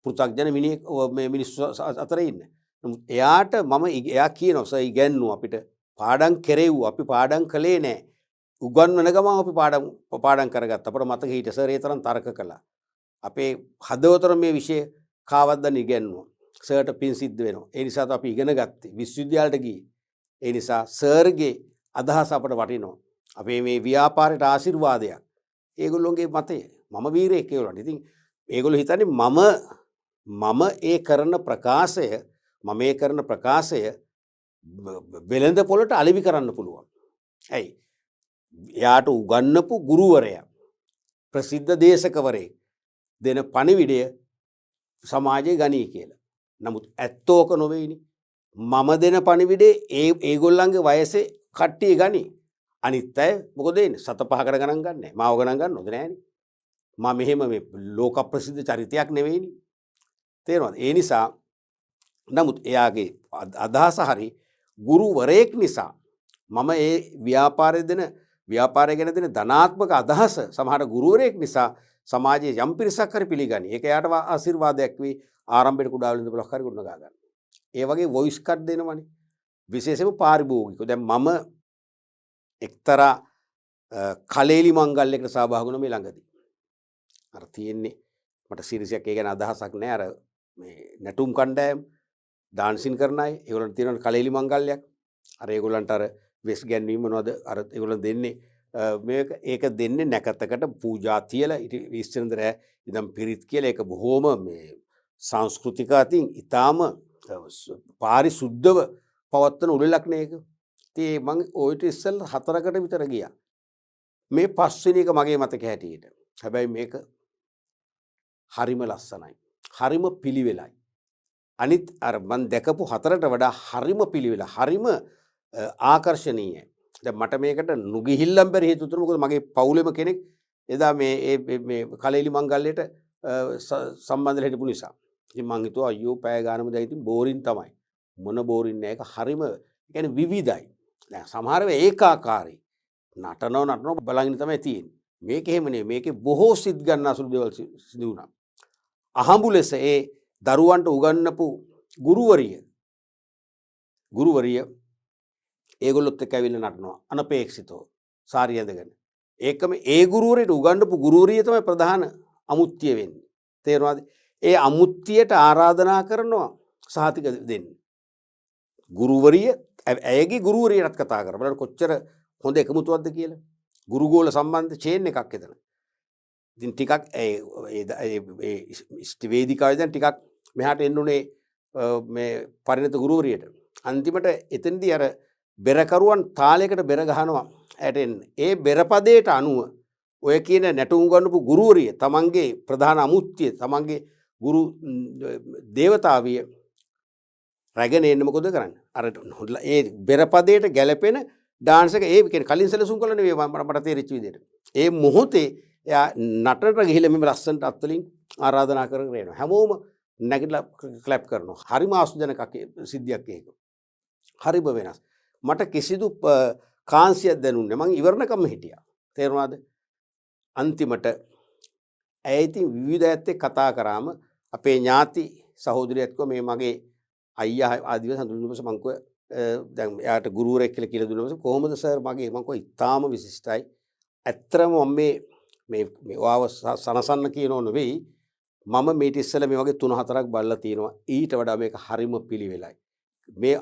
පෘථග්ජන මිනිහෙක් මේ මිනිස්සු අතර ඉන්නේ. නමුත් එයාට එයා කියනවා සර් ඉගැන්නුවා අපිට පාඩම් කෙරෙව්වා, අපි පාඩම් කළේ නෑ. උගන්වන ගමන් අපි පාඩම් කරගත්තා. අපට මතක හිටිය සර් ඒ තරම් තර්ක කළා. අපේ හදවතට මේ විෂය කාවද්දන් ඉගැන්නුවා. සර්ට පින් සිද්ධ වෙනවා. ඒ නිසා අපි ඉගෙන ගත්තේ. විශ්වවිද්‍යාලයට ගියේ. ඒ නිසා සර්ගේ අදහස අපට වටිනවා. අපේ මේ ව්‍යාපාරයට ආශිර්වාදයක්. ඒගොල්ලෝගේ මතය. මම වීරයෙක් කියලා. ඉතින් ඒගොල්ලෝ හිතන්නේ මම ඒ කරන ප්‍රකාශය වෙළඳ පොළට අලෙවි කරන්න පුළුවන්. ඇයි? එයාට උගන්නපු ගුරුවරයා, ප්‍රසිද්ධ දේශකවරයෙක් දෙන පණිවිඩය සමාජයේ ගනී කියලා. නමුත් ඇත්තෝක නොවේනි. මම දෙන පණිවිඩේ ඒගොල්ලන්ගේ වයසේ කට්ටිය ගනී. අනිත් අය මොකද වෙන්නේ? 7-5කට ගණන් ගන්නෑ. මාව ගණන් ගන්නවද නෑනේ. මම මෙහෙම මේ ලෝක ප්‍රසිද්ධ චරිතයක් නෙවෙයිනි. තේරෙනවද? ඒ නිසා නමුත් එයාගේ අදහස හරි ගුරුවරයෙක් නිසා මම ඒ ව්‍යාපාරය ගැන දෙන ධනාත්මක අදහස සමහර ගුරුවරයෙක් නිසා සමාජයේ යම් පිරිසක් හරි පිළිගනි. ඒක එයාට ආශිර්වාදයක් වෙයි. ආරම්භයේ කුඩා වලින් බලක් හරි ගොඩනගා ගන්න. ඒ වගේ වොයිස් කට් දෙනවනේ. විශේෂයෙන්ම පාරිභෝගිකව. දැන් මම එක්තරා කලේලි මංගල්‍යයකට සහභාගී වුණා මේ ළඟදී. අර තියෙන්නේ මට සීරියසක් ඒ ගැන අදහසක් නැහැ. අර මේ නැටුම් කණ්ඩායම ඩාන්සින් කරන අය ඒගොල්ලන්ට තියෙන කලේලි මංගල්‍යයක්. අර ඒගොල්ලන්ට අර වෙස් ගැන්වීම මොනවද අර ඒගොල්ලන් දෙන්නේ ඒක දෙන්නේ නැකතකට පූජා තියලා ඉස්සෙන්දර ඉදම් පිරිත් කියලා. ඒක බොහොම මේ සංස්කෘතික අතින් ඊටාම පාරිශුද්ධව පවත්වන උළෙලක් නේ ඒක. ඉතින් මම ඔයිට ඉස්සෙල්ලා 4කට විතර ගියා. මේ 5 වෙනි එක මගේ මතක හැටියට. හැබැයි මේක හරිම ලස්සනයි. හරිම පිළිවෙලයි. අනිත් අර මම දැකපු 4ට වඩා හරිම පිළිවෙල, හරිම ආකර්ශනීයයි. දැන් මට මේකට නුගිහිල්ලම් බැරි හේතු තුන මොකද මගේ පවුලෙම කෙනෙක් එදා මේ කලෙලි මංගල්‍යයට සම්බන්ධ හිටපු නිසා. ඉතින් මං හිතුවා අයියෝ පෑ ගානම දැන් ඉතින් බෝරින් තමයි. මොන බෝරින් නෑ. ඒක හරිම කියන්නේ විවිධයි. දැන් සමහර වෙලාව ඒකාකාරයි. නටනව බලන් තමයි තියෙන්නේ. මේක එහෙම නෙවෙයි. මේකේ බොහෝ සිත් ගන්න අසුළු දේවල් සිදු වුණා. අහඹු ලෙස ඒ දරුවන්ට උගන්වපු ගුරුවරිය ඒගොල්ලොත් එක්ක ඇවිල්ලා නටනවා අනපේක්ෂිතව සාරිය ඇඳගෙන. ඒකම ඒ ගුරුවරයාට උගන්වපු ගුරුවරිය තමයි ප්‍රධාන අමුත්‍ය වෙන්නේ. තේරුණාද? ඒ අමුත්‍යයට ආරාධනා කරනවා සහතික දෙන්න. ගුරුවරිය ඇයගේ ගුරුවරියටත් කතා කරා. බලන්න කොච්චර හොඳ එකමුතුවක්ද කියලා. ගුරුගෝල සම්බන්ධ චේන් එකක් එතන. ඉතින් ටිකක් ඒ ඉෂ්ට වේදිකාවේ දැන් ටිකක් මෙහාට එන්න උනේ මේ පරිණත ගුරුවරියට. අන්තිමට එතෙන්දී අර බෙරකරුවන් තාලයකට බෙර ගහනවා ඇයට එන්න. ඒ බෙරපදයට අනුව ඔය කියන නැටුම් උගන්වපු ගුරුවරිය තමන්ගේ ප්‍රධාන අමුත්‍ය තමන්ගේ ගුරු දේවතාවිය රැගෙන එන්න මොකද කරන්නේ? අර ඒ බෙරපදයට ගැලපෙන ඩාන්ස් එක ඒ කියන්නේ කලින් සැලසුම් කළා නෙවෙයි මට තේරිච්ච විදිහට. ඒ මොහොතේ එයා නටනට ගිහිල්ලා මෙම ලස්සනට අත්වලින් ආරාධනා කරගෙන එනවා. හැමෝම නැගිටලා ක්ලැප් කරනවා. හරිම ආසුජනක සිද්ධියක් ඒක. හරිම වෙනස්. මට කිසිදු කාන්සියක් දැනුන්නේ මං ඉවරණකම හිටියා. තේරුණාද? අන්තිමට ඇය ඉතින් විවිධ ඇත්තේ කතා කරාම අපේ ඥාති සහෝදරියත් කිව්වා මේ මගේ අයියා ආදිවාසී හඳුන්වනකොට මං කිව්වා දැන් එයාට ගුරුවරයෙක් කියලා කියලා දුන්නාම කොහොමද සර් මගේ මං කිව්වා ඉතාම විශිෂ්ටයි. ඇත්තටම මම මේ ඔයාව සනසන්න කියනෝ නෙවෙයි මම මේට ඉස්සෙල්ලා මේ වගේ 3-4ක් බලලා තියෙනවා. ඊට වඩා මේක හරිම පිළිවෙලයි. මේ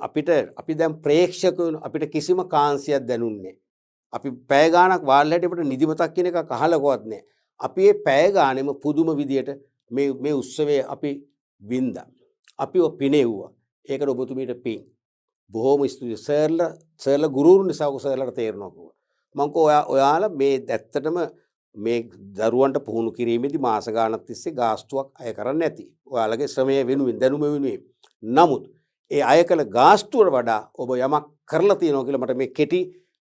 අපි දැන් ප්‍රේක්ෂකයෝ අපිට කිසිම කාන්සියක් දැනුන්නේ. අපි පැය ගාණක් වාල්ලා හිටියට නිදිමතක් කියන එකක් අහලකවත් නැහැ. අපි මේ පැය ගාණෙම පුදුම විදියට මේ උත්සවයේ අපි වින්දා. අපිව පිනෙව්වා. ඒකට ඔබතුමීට පින්. බොහොම ස්තුතියි සර්ලා ගුරුවරුන් නිසා සර්ලාට තේරෙනවා කිව්වා. මම කිව්වා ඔයාලා මේ ඇත්තටම මේ දරුවන්ට පුහුණු කිරීමේදී මාස ගාණක් තිස්සේ ගාස්තුවක් අය කරන්නේ නැති. ඔයාලගේ ශ්‍රමය වෙනුවෙන් දැනුම වෙනුවෙන්. නමුත් ඒ අය කළ ගාස්තුවට වඩා ඔබ යමක් කරලා තියෙනවා කියලා මට මේ කෙටි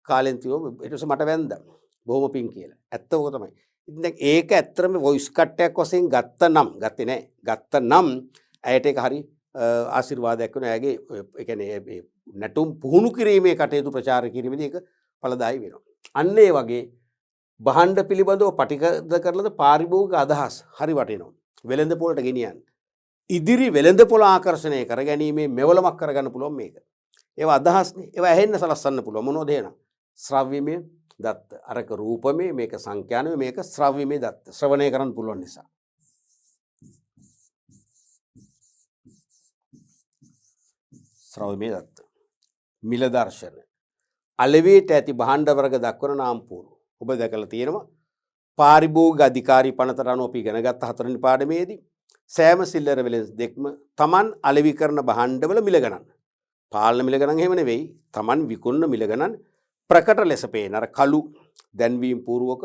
කාලෙන් තියුවා. ඊට පස්සේ මට වැන්දා. බොහොම පිං කියලා. ඇත්ත ඕක තමයි. ඉතින් දැන් ඒක ඇත්තටම වොයිස් කට් එකක් වශයෙන් ගත්තේ නැහැ. ඇයට ඒක හරි ආශිර්වාදයක් වෙනවා. එයාගේ ඒ කියන්නේ නැටුම් පුහුණු කිරීමේ කටයුතු ප්‍රචාර කිරීමේදී ඒක ඵලදායී වෙනවා. අන්න ඒ වගේ භාණ්ඩ පිළිබඳව පටිගත කරලද පාරිභෝගික අදහස් හරි වටිනවා. වෙළඳ පොළට ගෙනියන්න. ඉදිරි වෙළඳ පොළ ආකර්ෂණය කර ගැනීමේ මෙවලමක් කරගන්න පුළුවන් මේක. ඒවා අදහස්නේ. ඒවා ඇහෙන්න සලස්සන්න පුළුවන්. මොනවද එහෙනම්? ශ්‍රව්‍යමය දත්ත. අරක රූපමය, මේක සංඛ්‍යානමය, මේක ශ්‍රව්‍යමය දත්ත. ශ්‍රවණය කරන්න පුළුවන් නිසා. ශ්‍රව්‍යමය දත්ත. මිල දර්ශන. අලෙවියට ඇති භාණ්ඩ වර්ග දක්වන නාම්පුරු. ඔබ දැකලා තියෙනවා. පාරිභෝගික අධිකාරී පනතට අනුව අපි ඉගෙන ගත්ත 4 වෙනි පාඩමේදී සෑම සිල්ලර වෙලෙන්ස් දෙක්ම Taman අලෙවි කරන භාණ්ඩවල මිල ගණන්. පාලන මිල ගණන් එහෙම නෙවෙයි. Taman විකුණන මිල ගණන් ප්‍රකට ලෙස පේන අර කළු දැන්වීම් පූර්වක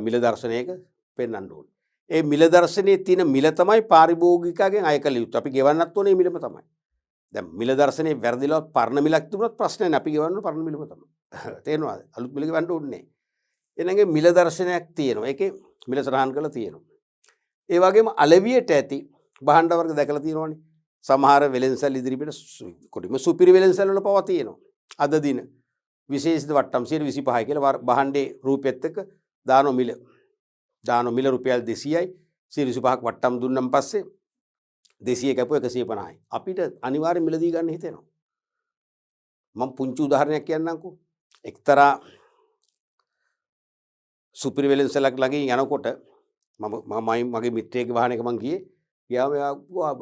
මිල දර්ශනයක පෙන්වන්න ඕනේ. ඒ මිල දර්ශනයේ තියෙන මිල තමයි පාරිභෝගිකයන්ගෙන් අය කළ යුතු. අපි ගෙවන්නත් ඕනේ මිලම තමයි. දැන් මිල දර්ශනයේ වැරදිලා පරණ මිලක් තිබුණොත් ප්‍රශ්නේ නැහැ. අපි ගෙවන්න පරණ මිලම තමයි. තේරෙනවද? අලුත් මිල ගෙවන්න ඕනේ නැහැ. එනගේ මිල දර්ශනයක් තියෙනවා. ඒකේ මිල සටහන් කරලා තියෙනවා. ඒ වගේම අලෙවියට ඇති භාණ්ඩ වර්ග දැකලා තියෙනවනේ. සමහර වෙළෙන්සල් ඉදිරිපිට කොටිම සුපිරි වෙළෙන්සල් වල පවා තියෙනවා. අද දින විශේෂිත වට්ටම් 125 කියලා භාණ්ඩේ රූපෙත් එක්ක දාන මිල රුපියල් 200යි 125ක් වට්ටම් දුන්නම් පස්සේ 200 කැපුව 150යි. අපිට අනිවාර්යෙන් මිල දී ගන්න හිතෙනවා. මම පුංචි උදාහරණයක් කියන්නම්කෝ. එක්තරා සුපිරි වෙළෙන්සලක් ළඟින් යනකොට මගේ මිත්‍රයෙක්ගේ වාහනයක මං ගියේ. ගියාම එයා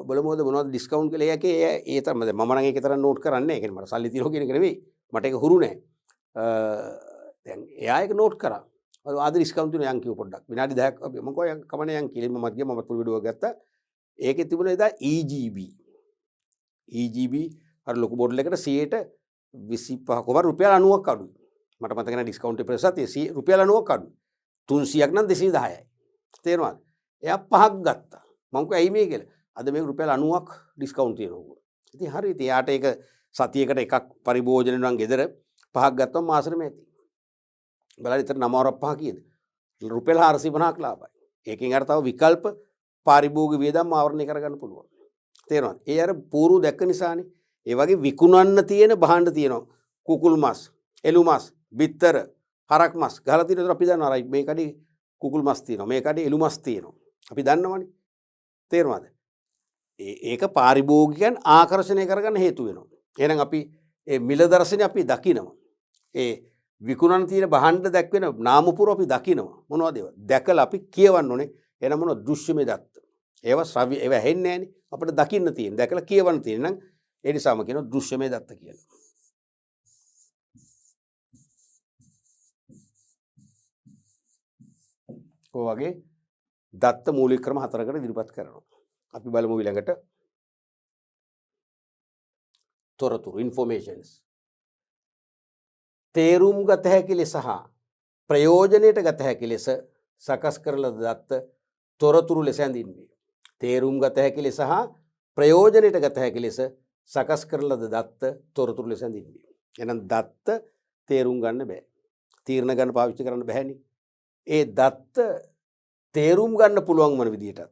බලමුද මොනවද ඩිස්කවුන්ට් කියලා. ඒ තමයි දැන් මම නම් ඒක තරම් නෝට් කරන්නේ. ඒ කියන්නේ මට සල්ලි තියනවා කියන එක නෙවෙයි. මට ඒක හුරු නෑ. දැන් එයා ඒක නෝට් කරා. ආද ඩිස්කවුන්ට් තුන යන් කිව්ව පොඩ්ඩක්. විනාඩි 10ක් මම කෝ කමනේ යන් කියලා මමත් ගියා. මමත් පොඩි වීඩියෝ ගත්තා. ඒකේ තිබුණා එදා EGB අර ලොකු බෝඩල් එකට 125 කොහම රුපියල් 90ක් අඩුයි. මට මතක නැහැ ඩිස්කවුන්ට් එක ප්‍රසත් රුපියල් 90ක් අඩුයි. 300ක් නම් 210යි. තේරුණාද? එයා 5ක් ගත්තා. මම කිව්වා ඇයි මේ කියලා. අද මේක රුපියල් 90ක් ඩිස්කවුන්ට් තියෙනවා. ඉතින් හරි. ඉතින් යාට ඒක සතියකට එකක් පරිභෝජන නම් ගෙදර 5ක් ගත්තම මාසෙම ඇති. බලන්න ඉතින් 9 5 කීයද? රුපියල් 450ක් ලාභයි. ඒකෙන් අර තව විකල්ප පාරිභෝගික වියදම් ආවරණය කරගන්න පුළුවන්. තේරෙනවද? ඒ අර පූර්ව දැක්ක නිසානේ. ඒ වගේ විකුණන්න තියෙන භාණ්ඩ තියෙනවා. කුකුල් මස්, එළු මස්, බිත්තර, හරක් මස් ගහලා තියෙනතර අපි දන්නවා රයිට් මේ කඩේ කුකුල් මස් තියෙනවා මේ කඩේ එළු මස් තියෙනවා අපි දන්නවනේ තේරුණාද ඒක පාරිභෝගිකයන් ආකර්ෂණය කරගන්න හේතු වෙනවා එහෙනම් අපි ඒ මිල දර්ශනේ අපි දකිනවා ඒ විකුණන තියෙන භාණ්ඩ දැක්වෙන නාමපුර අපි දකිනවා මොනවද ඒවා දැකලා අපි කියවන්න ඕනේ එන මොන දෘශ්‍යමය දත්ත ඒවා ශ්‍රව්‍ය ඒවා ඇහෙන්නේ නැහනේ අපිට දකින්න තියෙන දැකලා කියවන්න තියෙන නම් ඒ නිසාම කියනවා දෘශ්‍යමය දත්ත කියලා ඔය වගේ දත්ත මූලික ක්‍රම 4කට ඉදිරිපත් කරනවා අපි බලමු ඊළඟට තොරතුරු ඉන්ෆෝමේෂන්ස් තේරුම් ගත හැකි ලෙස සහ ප්‍රයෝජනයට ගත හැකි ලෙස සකස් කරන දත්ත තොරතුරු ලෙස ඇඳින්නේ තේරුම් ගත හැකි ලෙස සහ ප්‍රයෝජනයට ගත හැකි ලෙස සකස් කරන දත්ත තොරතුරු ලෙස ඇඳින්නේ එහෙනම් දත්ත තේරුම් ගන්න බෑ තීරණ ගන්න පාවිච්චි කරන්න බෑනේ ඒ දත්ත තේරුම් ගන්න පුළුවන් වන විදිහටත්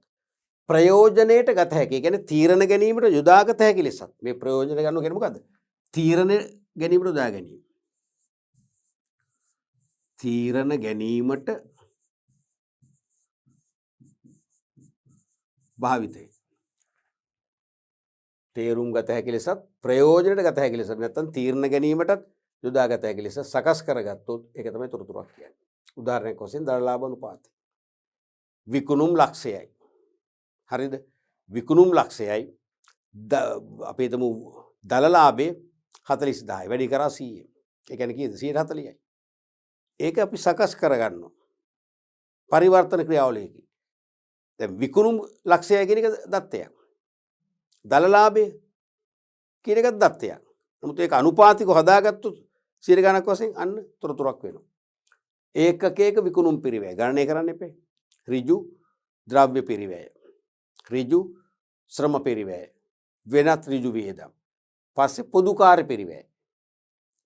ප්‍රයෝජනයට ගත හැකි. ඒ කියන්නේ තීරණ ගැනීමට යොදාගත හැකි ලෙසත්. මේ ප්‍රයෝජන ගන්නවා කියන්නේ මොකද්ද? තීරණ ගැනීමට යොදා ගැනීම. තීරණ ගැනීමට භාවිතය. තේරුම් ගත හැකි ලෙසත් ප්‍රයෝජනයට ගත හැකි ලෙසත් නැත්නම් තීරණ ගැනීමටත් යොදාගත හැකි ලෙස සකස් කරගත්තොත් ඒක තමයි තොරතුරක් කියන්නේ. උදාහරණයක් වශයෙන් දල ලාභ අනුපාතය. විකුණුම් ලක්ෂයයි. හරිද? විකුණුම් ලක්ෂයයි අපි හිතමු දල ලාභේ 40000යි වැඩි කරා 100. ඒ කියන්නේ කීයද? 140යි. ඒක අපි සකස් කරගන්නවා. පරිවර්තන ක්‍රියාවලියකින්. දැන් විකුණුම් ලක්ෂයයි කියන එක දත්තයක්. දල ලාභේ කියන එකත් දත්තයක්. නමුත් ඒක අනුපාතිකව හදාගත්තොත් 100 ගණක් වශයෙන් අන්න තොරතුරක් වෙනවා. ඒකකයක විකුණුම් පිරිවැය ගණනය කරන්න එපේ. ඍජු ද්‍රව්‍ය පිරිවැය. ඍජු ශ්‍රම පිරිවැය. වෙනත් ඍජු වියදම්. පස්සේ පොදු කාර්ය පිරිවැය.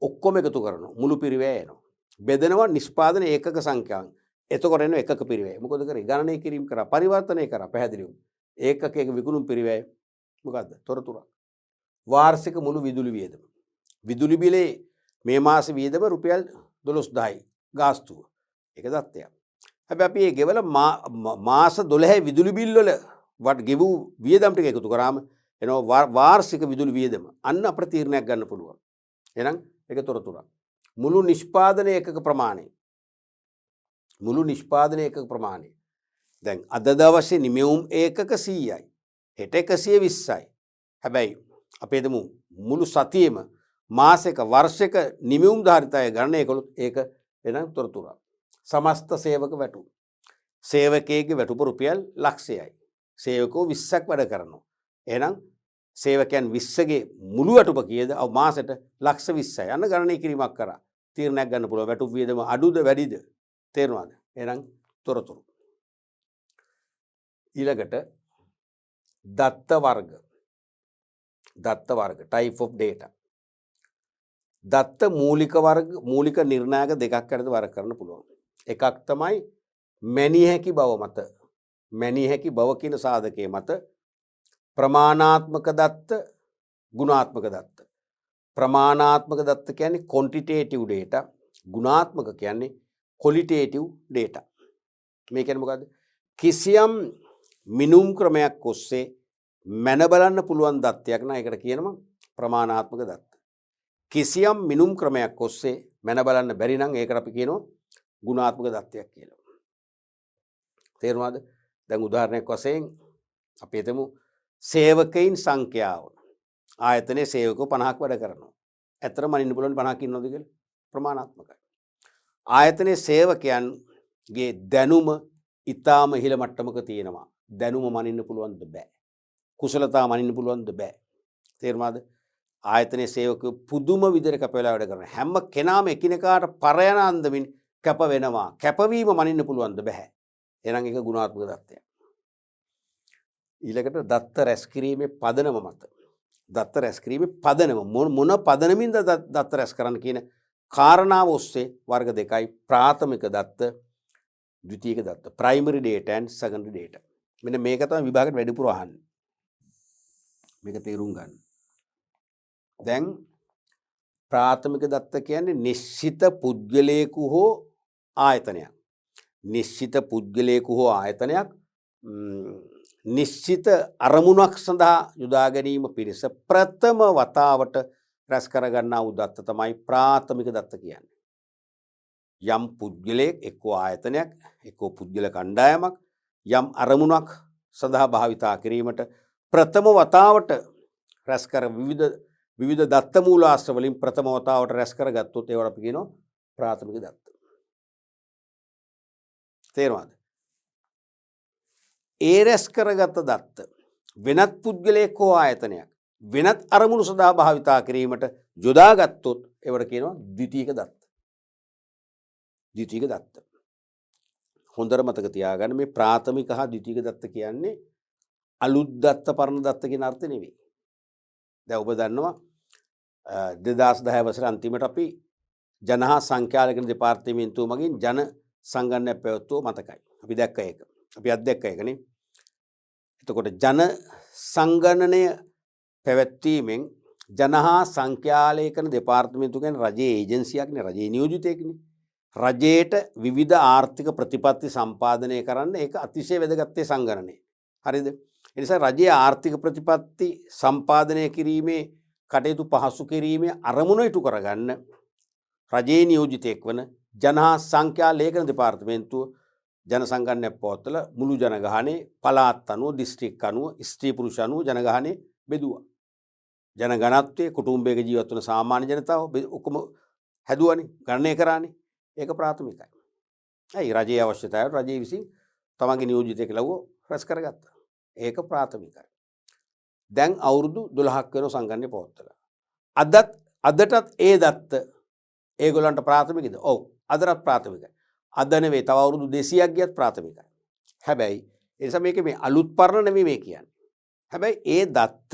ඔක්කොම එකතු කරනවා. මුළු පිරිවැය එනවා. බෙදනවා නිෂ්පාදන ඒකක සංඛ්‍යාවන්. එතකොට එනවා එකක පිරිවැය. මොකද කරේ? ගණනය කිරීම කරා පරිවර්තනය කරා පැහැදිලිව. ඒකකයක විකුණුම් පිරිවැය මොකද්ද? තොරතුරක්. වාර්ෂික මුළු විදුලි වියදම. විදුලි බිලේ මේ මාස වියදම රුපියල් 12000යි. ගාස්තුව. ඒක දත්තයක්. හැබැයි අපි මේ ගෙවල මාස 12 විදුලි බිල් වල ගෙවූ වියදම් ටික එකතු කරාම එනවා වාර්ෂික විදුලි වියදම. අන්න අපිට තීරණයක් ගන්න පුළුවන්. එහෙනම් ඒක තොරතුරක්. මුළු නිෂ්පාදන ඒකක ප්‍රමාණය. මුළු නිෂ්පාදන ඒකක ප්‍රමාණය. දැන් අද දවසේ නිමෙවුම් ඒකක 100යි. හෙට 120යි. හැබැයි අපි හිතමු මුළු සතියේම මාසයක වර්ෂයක නිමෙවුම් ධාරිතය ගණනය කළොත් ඒක එනම් තොරතුරක්. සමස්ත සේවක වැටුප. සේවකයෙකුගේ වැටුප රුපියල් ලක්ෂයයි. සේවකෝ 20ක් වැඩ කරනවා. එහෙනම් සේවකයන් 20ගේ මුළු වැටුප කීයද? මාසෙට ලක්ෂ 20යි. අන්න ගණනය කිරීමක් කරා තීරණයක් ගන්න පුළුවන්. වැටුප වියදම අඩුද වැඩිද? තේරුණාද? එහෙනම් තොරතුරු. ඊළඟට දත්ත වර්ග. දත්ත වර්ග type of data. දත්ත මූලික වර්ග මූලික නිර්ණායක දෙකක් අතරද වර්ග කරන්න පුළුවන්. එකක් තමයි මැනිය හැකි බව මත මැනිය හැකි බව කියන සාධකයේ මත ප්‍රමාණාත්මක දත්ත ගුණාත්මක දත්ත. ප්‍රමාණාත්මක දත්ත කියන්නේ quantitative data, ගුණාත්මක කියන්නේ qualitative data. මේ කියන්නේ මොකද්ද? කිසියම් මිනුම් ක්‍රමයක් ඔස්සේ මැන බලන්න පුළුවන් දත්තයක් නම් ඒකට කියනවා ප්‍රමාණාත්මක දත්ත. කිසියම් මිනුම් ක්‍රමයක් ඔස්සේ මැන බලන්න බැරි නම් ඒකට අපි කියනවා ගුණාත්මක දත්තයක් කියලා. තේරුණාද? දැන් උදාහරණයක් වශයෙන් අපි හිතමු සේවකයින් සංඛ්‍යාව. ආයතනයේ සේවකයෝ 50ක් වැඩ කරනවා. ඇත්තටම මනින්න පුළුවන් 50ක් ඉන්නවද කියලා? ප්‍රමාණාත්මකයි. ආයතනයේ සේවකයන්ගේ දැනුම ඊටාම ඉහළ මට්ටමක තියෙනවා. දැනුම මනින්න පුළුවන්ද? බෑ. කුසලතා මනින්න පුළුවන්ද? බෑ. තේරුණාද? ආයතනයේ සේවකයෝ පුදුම විදිහට කැප වෙලා වැඩ කරනවා. හැම කෙනාම එකිනෙකාට පරයන අන්දමින් කැප වෙනවා. කැපවීම මනින්න පුළුවන්ද? බෑ. එහෙනම් ඒක ගුණාත්මක දත්තයක්. ඊළඟට දත්ත රැස් කිරීමේ පදනම මත. දත්ත රැස් කිරීමේ පදනම මොන පදනමින්ද දත්ත රැස් කරන්න කියන කාරණාව ඔස්සේ වර්ග දෙකයි ප්‍රාථමික දත්ත, ද්විතීයික දත්ත. primary data and secondary data. මෙන්න මේක තමයි විභාගයට වැඩිපුර අහන්නේ. මේක තේරුම් ගන්න. දැන් ප්‍රාථමික දත්ත කියන්නේ නිශ්චිත පුද්ගලයෙකු හෝ ආයතනයක්. නිශ්චිත පුද්ගලයෙකු හෝ ආයතනයක් නිශ්චිත අරමුණක් සඳහා යොදා ගැනීම පිණිස ප්‍රථම වතාවට රැස් කරගන්නා වූ දත්ත තමයි ප්‍රාථමික දත්ත කියන්නේ. යම් පුද්ගලයෙක් එක්කෝ ආයතනයක් එක්කෝ පුද්ගල කණ්ඩායමක් යම් අරමුණක් සඳහා භාවිතා කිරීමට ප්‍රථම වතාවට රැස් කර විවිධ දත්ත මූලාශ්‍ර වලින් ප්‍රථම වතාවට රැස් කරගත්තොත් ඒවට අපි කියනවා ප්‍රාථමික දත්ත. තේරුණාද? ඒ රැස් කරගත් දත්ත වෙනත් පුද්ගලයෙක් හෝ ආයතනයක් වෙනත් අරමුණු සඳහා භාවිතා කිරීමට යොදාගත්තොත් ඒවට කියනවා ද්විතීයික දත්ත. ද්විතීයික දත්ත. හොඳට මතක තියාගන්න මේ ප්‍රාථමික හා ද්විතීයික දත්ත කියන්නේ අලුත් දත්ත පරණ දත්ත කියන අර්ථ නෙවෙයි. දැන් ඔබ දන්නවා 2010 වසරේ අන්තිමට අපි ජන හා සංඛ්‍යාලේඛන දෙපාර්තමේන්තුව මගින් ජන සංගණනයක් පැවැත්වුවා මතකයි. අපි දැක්ක ඒක. අපි අත්දැක්ක ඒකනේ. එතකොට ජන සංගණනය පැවැත්වීමෙන් ජන හා සංඛ්‍යාලේඛන දෙපාර්තමේන්තුව කියන්නේ රජයේ ඒජන්සියක්නේ, රජයේ නියෝජිතයෙක්නේ. රජයට විවිධ ආර්ථික ප්‍රතිපත්ති සම්පාදනය කරන්න ඒක අතිශය වැදගත් සංගණනය. හරිද? ඒ නිසා රජයේ ආර්ථික ප්‍රතිපත්ති සම්පාදනය කිරීමේ කටයුතු පහසු කිරීමේ අරමුණ ඉටු කරගන්න රජයේ නියෝජිතයෙක් වන ජන හා සංඛ්‍යාලේඛන දෙපාර්තමේන්තුව ජනසංගණනයක් පවත්වලා මුළු ජනගහනේ පළාත් අනුව දිස්ත්‍රික් අනුව ස්ත්‍රී පුරුෂ අනුව ජනගහනේ බෙදුවා. ජනගණත්වයේ කුටුම්බයක ජීවත් වන සාමාන්‍ය ජනතාව ඔක්කොම හැදුවනේ, ගණනය කරානේ. ඒක ප්‍රාථමිකයි. ඇයි රජයේ අවශ්‍යතාවය රජයේ විසින් තමන්ගේ නියෝජිතයෙක් ලව්ව රැස් කරගත්තා. ඒක ප්‍රාථමිකයි. දැන් අවුරුදු 12ක් වෙන සංගණනය පවත්වලා. අදටත් ඒ දත්ත ඒගොල්ලන්ට ප්‍රාථමිකද? ඔව්. අදටත් ප්‍රාථමිකයි. අද නෙවෙයි තව අවුරුදු 200ක් ගියත් ප්‍රාථමිකයි. හැබැයි ඒ නිසා මේක මේ අලුත් පරණ නෙවෙයි මේ කියන්නේ. හැබැයි ඒ දත්ත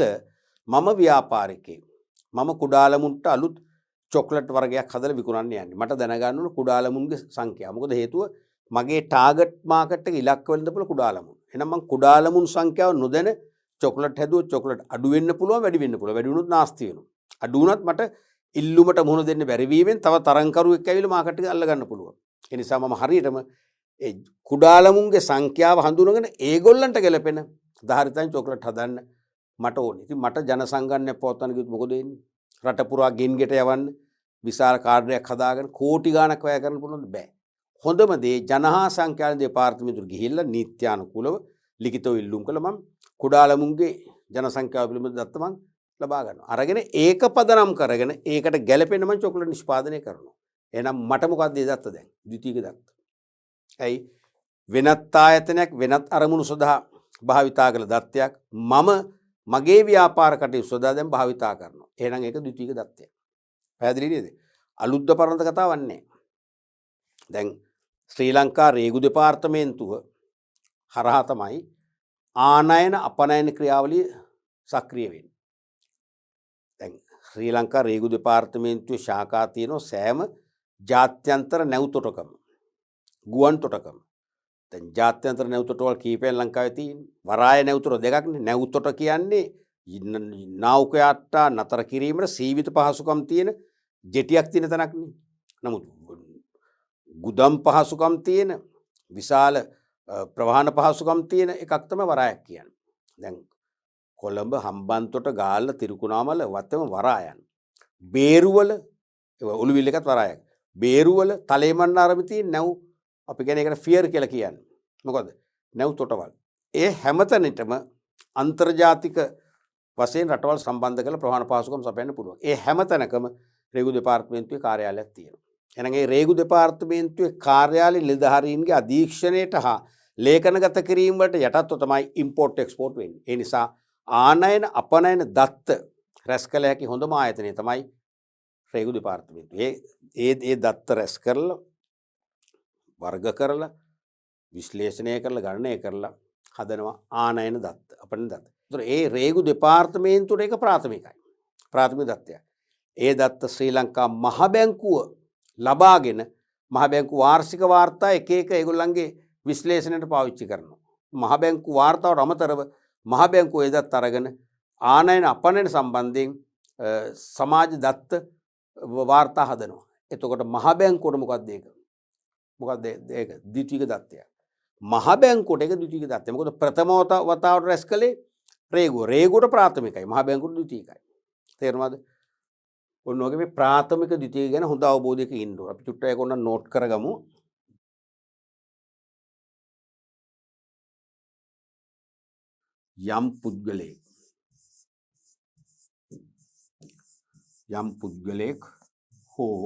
මම ව්‍යාපාරිකයෙක්. මම කුඩාලමුන්ට අලුත් චොක්ලට් වර්ගයක් හදලා විකුණන්න යන්නේ. මට දැනගන්න ඕන කුඩාලමුන්ගේ සංඛ්‍යාව. මොකද හේතුව මගේ ටාගට් මාකට් එක ඉලක්ක වෙන්න පුළුවන් කුඩාලමුන්. එහෙනම් මම කුඩාලමුන් සංඛ්‍යාව නොදැන චොක්ලට් හැදුවොත් චොක්ලට් අඩු වෙන්න පුළුවන්, වැඩි වෙන්න පුළුවන්. වැඩි වුණොත් නාස්ති වෙනවා. අඩු වුණත් මට ඉල්ලුමට මුහුණ දෙන්න බැරි වීමෙන් තව තරංකරුවෙක් ඇවිල්ලා මාකට් එක අල්ල ගන්න පුළුවන්. ඒ නිසා මම හරියටම ඒ කුඩාලමුන්ගේ සංඛ්‍යාව හඳුනගෙන ඒගොල්ලන්ට ගැලපෙන ධාරිතයන් චොක්ලට් හදන්න මට ඕනේ. ඉතින් මට ජනසංගණනයක් පවත්වන්න කිව්වොත් මොකද වෙන්නේ? රට පුරා ගෙන්ගෙට යවන්න විශාල කාර්යයක් හදාගෙන කෝටි ගාණක් වැය කරන්න පුළුවන්ද? බෑ. හොඳම දේ ජන හා සංඛ්‍යාලේඛන දෙපාර්තමේන්තුවට ගිහිල්ලා නීත්‍යානුකූලව ලිඛිතව ඉල්ලුම් කළා මම කුඩාලමුන්ගේ ජනසංඛ්‍යාව පිළිබඳ දත්ත මම ලබා ගන්නවා. අරගෙන ඒක පදනම් කරගෙන ඒකට ගැළපෙන්න මම චොක්ලට් නිෂ්පාදනය කරනවා. එහෙනම් මට මොකක්ද මේ දත්ත දැන්? ද්විතීයික දත්ත. ඇයි වෙනත් ආයතනයක් වෙනත් අරමුණු සඳහා භාවිතා කළ දත්තයක් මම මගේ ව්‍යාපාර කටයුතු සඳහා දැන් භාවිතා කරනවා. එහෙනම් ඒක ද්විතීයික දත්තයක්. පැහැදිලි නේද? අලුත්ද පරණද කතාවක් නැහැ. දැන් ශ්‍රී ලංකා රේගු දෙපාර්තමේන්තුව හරහා තමයි ආනයන අපනයන ක්‍රියාවලිය සක්‍රිය වෙන්නේ. දැන් ශ්‍රී ලංකා රේගු දෙපාර්තමේන්තුවේ ශාඛා තියෙනවා සෑම ජාත්‍යන්තර නැව් ගුවන් තොටකම. දැන් ජාත්‍යන්තර නැව් තොටවල් කීපයක් ලංකාවේ තියෙනවා. වරාය නැව් තොට දෙකක්නේ. නැව් තොට කියන්නේ නාවකයාට නතර කිරීමට සීමිත පහසුකම් තියෙන ජෙටියක් තියෙන තැනක්නේ. නමුත් ගුදම් පහසුකම් තියෙන විශාල ප්‍රවාහන පහසුකම් තියෙන එකක් තමයි වරායක් කියන්නේ. දැන් කොළඹ හම්බන්තොට ගාල්ල තිරිකුණාමල වතම වරායන්. බේරුවල ඔළුවිල් එකත් වරායක්. බේරුවල තලේමන්නාරම තියෙන නැව් අපි කියන්නේ ඒකට ෆියර් කියලා කියන්නේ. මොකද නැව් තොටවල්. ඒ හැමතැනටම අන්තර්ජාතික වශයෙන් රටවල් සම්බන්ධ කරලා ප්‍රවාහන පහසුකම් සපයන්න පුළුවන්. ඒ හැමතැනකම රේගු දෙපාර්තමේන්තුවේ කාර්යාලයක් තියෙනවා. එහෙනම් ඒ රේගු දෙපාර්තමේන්තුවේ කාර්යාලය නිලධාරීන්ගේ අධීක්ෂණයට හා ලේඛනගත කිරීම වලට යටත්ව තමයි ඉම්පෝර්ට් එක්ස්පෝර්ට් වෙන්නේ. ඒ නිසා ආනයන අපනයන දත්ත රැස් කළ හැකි හොඳම ආයතනය තමයි රේගු දෙපාර්තමේන්තුව. ඒ දත්ත රැස් කරලා වර්ග කරලා විශ්ලේෂණය කරලා ගණනය කරලා හදනවා ආනයන දත්ත අපනයන දත්ත. ඒතර ඒ රේගු දෙපාර්තමේන්තුවට ඒක ප්‍රාථමිකයි. ප්‍රාථමික දත්තයක්. ඒ දත්ත ශ්‍රී ලංකා මහ බැංකුව ලබාගෙන මහ බැංකු වාර්ෂික වාර්තා එක එක ඒගොල්ලන්ගේ විශ්ලේෂණයට පාවිච්චි කරනවා. මහ බැංකු වාර්තාවට අමතරව මහ බැංකුව ඒ දත්ත අරගෙන ආනයන අපනයන සම්බන්ධයෙන් සමාජ දත්ත වාර්තා හදනවා. එතකොට මහ බැංකුවට මොකක්ද ඒක? මොකක්ද ඒක? ද්විතීයික දත්තය. මහ බැංකුවට ඒක ද්විතීයික දත්තය. මොකද ප්‍රථම වතාවට රැස් කළේ රේගුව. රේගුවට ප්‍රාථමිකයි. මහ බැංකුවට ද්විතීයිකයි. තේරුණාද? ඔන්න ඔගේ මේ ප්‍රාථමික ද්විතීයික ගැන හොඳ අවබෝධයක ඉන්න ඕන. අපි චුට්ටක් ඒක ඔන්න නෝට් කරගමු. යම් පුද්ගලයෙක් හෝ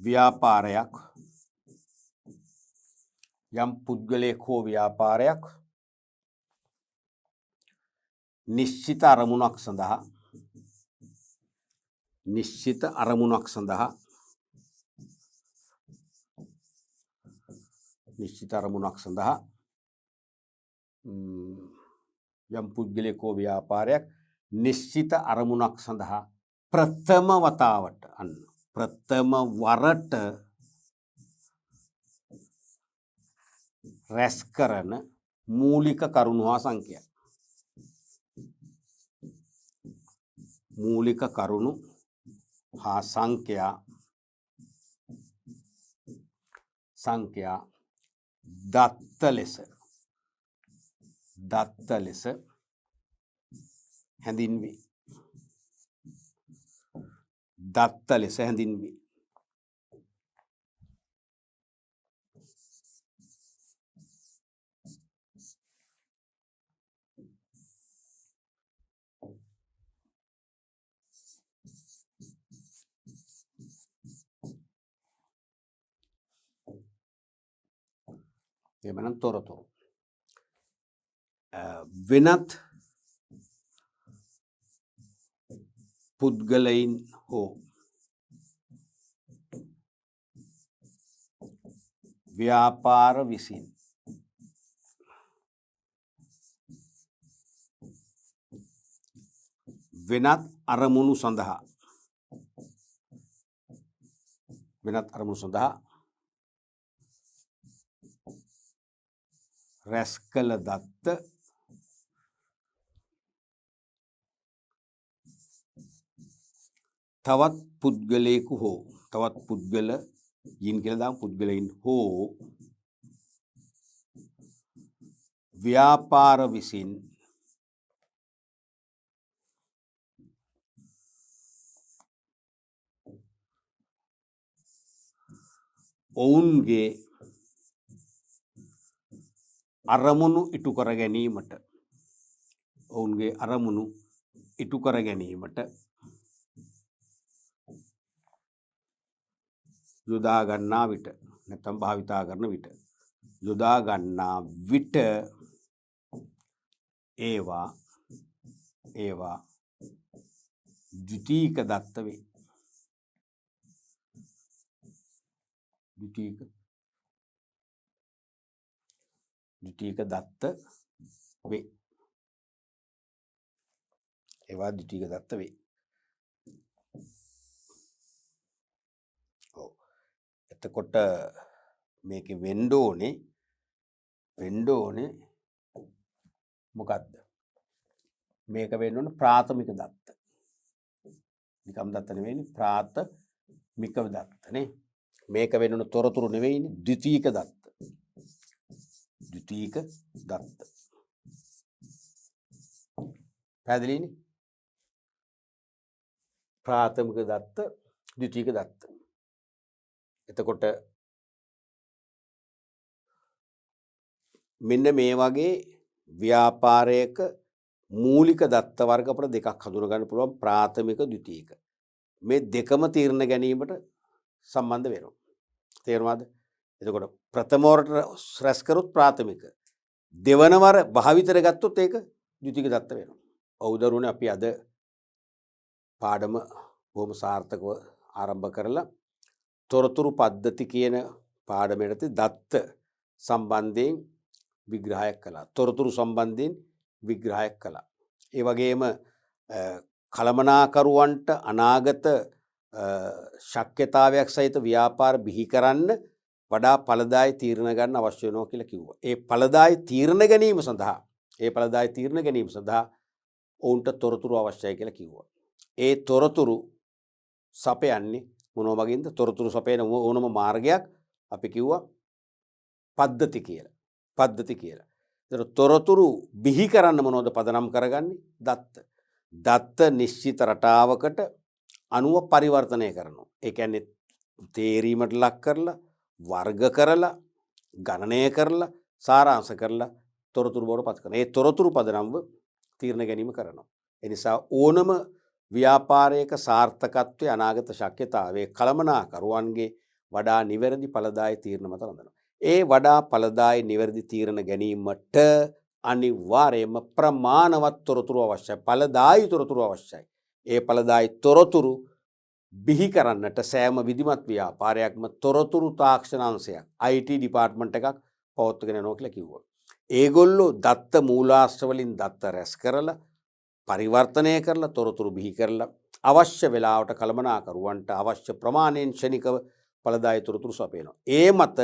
ව්‍යාපාරයක් නිශ්චිත අරමුණක් සඳහා යම් පුද්ගලයෙක් හෝ ව්‍යාපාරයක් නිශ්චිත අරමුණක් සඳහා ප්‍රථම වරට රැස් කරන මූලික කරුණු හා සංඛ්‍යා. මූලික කරුණු හා සංඛ්‍යා දත්ත ලෙස හැඳින්වේ. එමනම් තොරතුරු වෙනත් පුද්ගලයින් හෝ ව්‍යාපාර විසින් වෙනත් අරමුණු සඳහා රැස් කළ දත්ත තවත් පුද්ගලයින් හෝ ව්‍යාපාර විසින් ඔවුන්ගේ අරමුණු ඉටු කර ගැනීමට යොදා ගන්නා විට ඒවා ද්විතීයික දත්ත වේ. ඒවා ද්විතීයික දත්ත වේ. එතකොට මේක වෙන්න ඕනේ මොකද්ද? මේක වෙන්න ඕනේ ප්‍රාථමික දත්ත. නිකම් දත්ත නෙවෙයිනේ, ප්‍රාථමික දත්ත නේ. මේක වෙන්න ඕනේ තොරතුරු නෙවෙයිනේ, ද්විතීයික දත්ත. පැහැදිලිනේ? ප්‍රාථමික දත්ත, ද්විතීයික දත්ත. එතකොට මෙන්න මේ වගේ ව්‍යාපාරයක මූලික දත්ත වර්ග අපිට දෙකක් හඳුනා ගන්න පුළුවන්, ප්‍රාථමික ද්විතීයික. මේ දෙකම තීරණ ගැනීමට සම්බන්ධ වෙනවා. තේරුණාද? එතකොට ප්‍රථම වරට රැස් කරොත් ප්‍රාථමික, දෙවන වර භාවිතයට ගත්තොත් ඒක ද්විතීයික දත්ත වෙනවා. ඔව් දරුවනේ, අපි අද පාඩම බොහොම සාර්ථකව ආරම්භ කරලා තොරතුරු පද්ධති කියන පාඩමට දත්ත සම්බන්ධයෙන් විග්‍රහයක් කළා. තොරතුරු සම්බන්ධයෙන් විග්‍රහයක් කළා. ඒ වගේම කළමනාකරුවන්ට අනාගත ශක්්‍යතාවයක් සහිත ව්‍යාපාර බිහි කරන්න වඩා ඵලදායී තීරණ ගන්න අවශ්‍ය වෙනවා කියලා කිව්වා. ඒ ඵලදායී තීරණ ගැනීම සඳහා ඔවුන්ට තොරතුරු අවශ්‍යයි කියලා කිව්වා. ඒ තොරතුරු සපයන්නේ මොනවා වගේද? තොරතුරු සපයන ඕනම මාර්ගයක් අපි කිව්වා පද්ධති කියලා. පද්ධති කියලා. ඒතර තොරතුරු බිහි කරන්න මොනවද පදනම් කරගන්නේ? දත්ත. දත්ත නිශ්චිත රටාවකට අනුව පරිවර්තනය කරනවා. ඒ කියන්නේ තේරීමට ලක් කරලා, වර්ග කරලා, ගණනය කරලා, සාරාංශ කරලා තොරතුරු බවට පත් කරනවා. ඒ තොරතුරු පදනම්ව තීරණ ගැනීම කරනවා. ඒ නිසා ඕනම ව්‍යාපාරයක සාර්ථකත්වයේ අනාගත ශක්‍යතාවයේ කළමනාකරුවන්ගේ වඩා නිවැරදි ඵලදායී තීරණ මත රඳනවා. ඒ වඩා ඵලදායී නිවැරදි තීරණ ගැනීමට අනිවාර්යයෙන්ම ප්‍රමාණවත් තොරතුරු අවශ්‍යයි. ඵලදායී තොරතුරු අවශ්‍යයි. ඒ ඵලදායී තොරතුරු බිහි කරන්නට සෑම විධිමත් ව්‍යාපාරයක්ම තොරතුරු තාක්ෂණ අංශයක් IT ඩිපාර්ට්මන්ට් එකක් පවත්වාගෙන යනවා කියලා කිව්වා. ඒගොල්ලෝ දත්ත මූලාශ්‍ර වලින් දත්ත රැස් කරලා පරිවර්තනය කරලා තොරතුරු බිහි කරලා අවශ්‍ය වෙලාවට කළමනාකරුවන්ට අවශ්‍ය ප්‍රමාණයෙන් ක්ෂණිකව ඵලදායී තොරතුරු සපයනවා. ඒ මත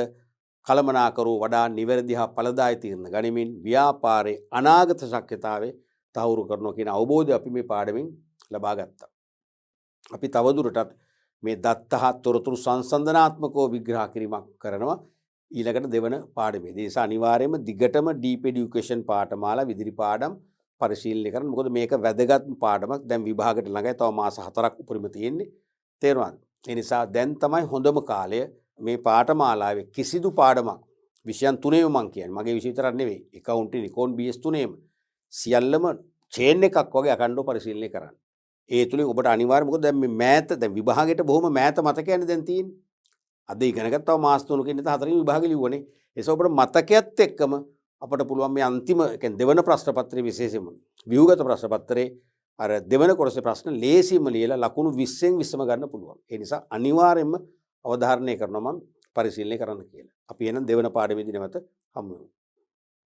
කළමනාකරුවෝ වඩා නිවැරදි හා ඵලදායී තීරණ ගනිමින් ව්‍යාපාරයේ අනාගත ශක්‍යතාවේ තහවුරු කරනවා කියන අවබෝධය අපි මේ පාඩමින් ලබා ගත්තා. අපි තවදුරටත් මේ දත්ත හා තොරතුරු සංසන්දනාත්මකව විග්‍රහ කිරීමක් කරනවා ඊළඟට දෙවන පාඩමේදී. ඒ නිසා අනිවාර්යයෙන්ම දිගටම ඩීප් එඩියුකේෂන් පාඨමාලා විදිරි පාඩම් පරිශීලනය කරන්න. මොකද මේක වැදගත් පාඩමක්. දැන් විභාගයට ළඟයි. තව මාස 4ක් උපරිම තියෙන්නේ. තේරුණාද? ඒ නිසා දැන් තමයි හොඳම කාලය මේ පාඨමාලාවේ කිසිදු පාඩමක් විෂයන් තුනේම මම කියන්නේ. මගේ විෂය විතරක් නෙවෙයි. accounting, econ, BS තුනේම සියල්ලම චේන් එකක් වගේ අකණ්ඩව පරිශීලනය කරන්න. ඒ තුලින් ඔබට අනිවාර්යයෙන් මොකද දැන් මේ මෑත දැන් විභාගයට බොහොම මෑත මතකයන්නේ දැන් තියෙන්නේ. අද ඉගෙන ගත්තව මාස 3කින් ඉඳන් 4කින් විභාගෙ ලිව්වනේ. ඒස ඔබට මතකයත් එක්කම අපට පුළුවන් මේ අන්තිම කියන්නේ දෙවන ප්‍රශ්න පත්‍රයේ විශේෂයෙන්ම ව්‍යුහගත ප්‍රශ්න පත්‍රයේ අර දෙවන කොටසේ ප්‍රශ්න ලේසියෙන්ම ලියලා ලකුණු 20න් 20ම ගන්න පුළුවන්. ඒ නිසා අනිවාර්යයෙන්ම අවධාරණය කරනවා මම පරිශීලනය කරන්න කියලා. අපි එහෙනම් දෙවන පාඩමේදී නැවත හමු වෙමු.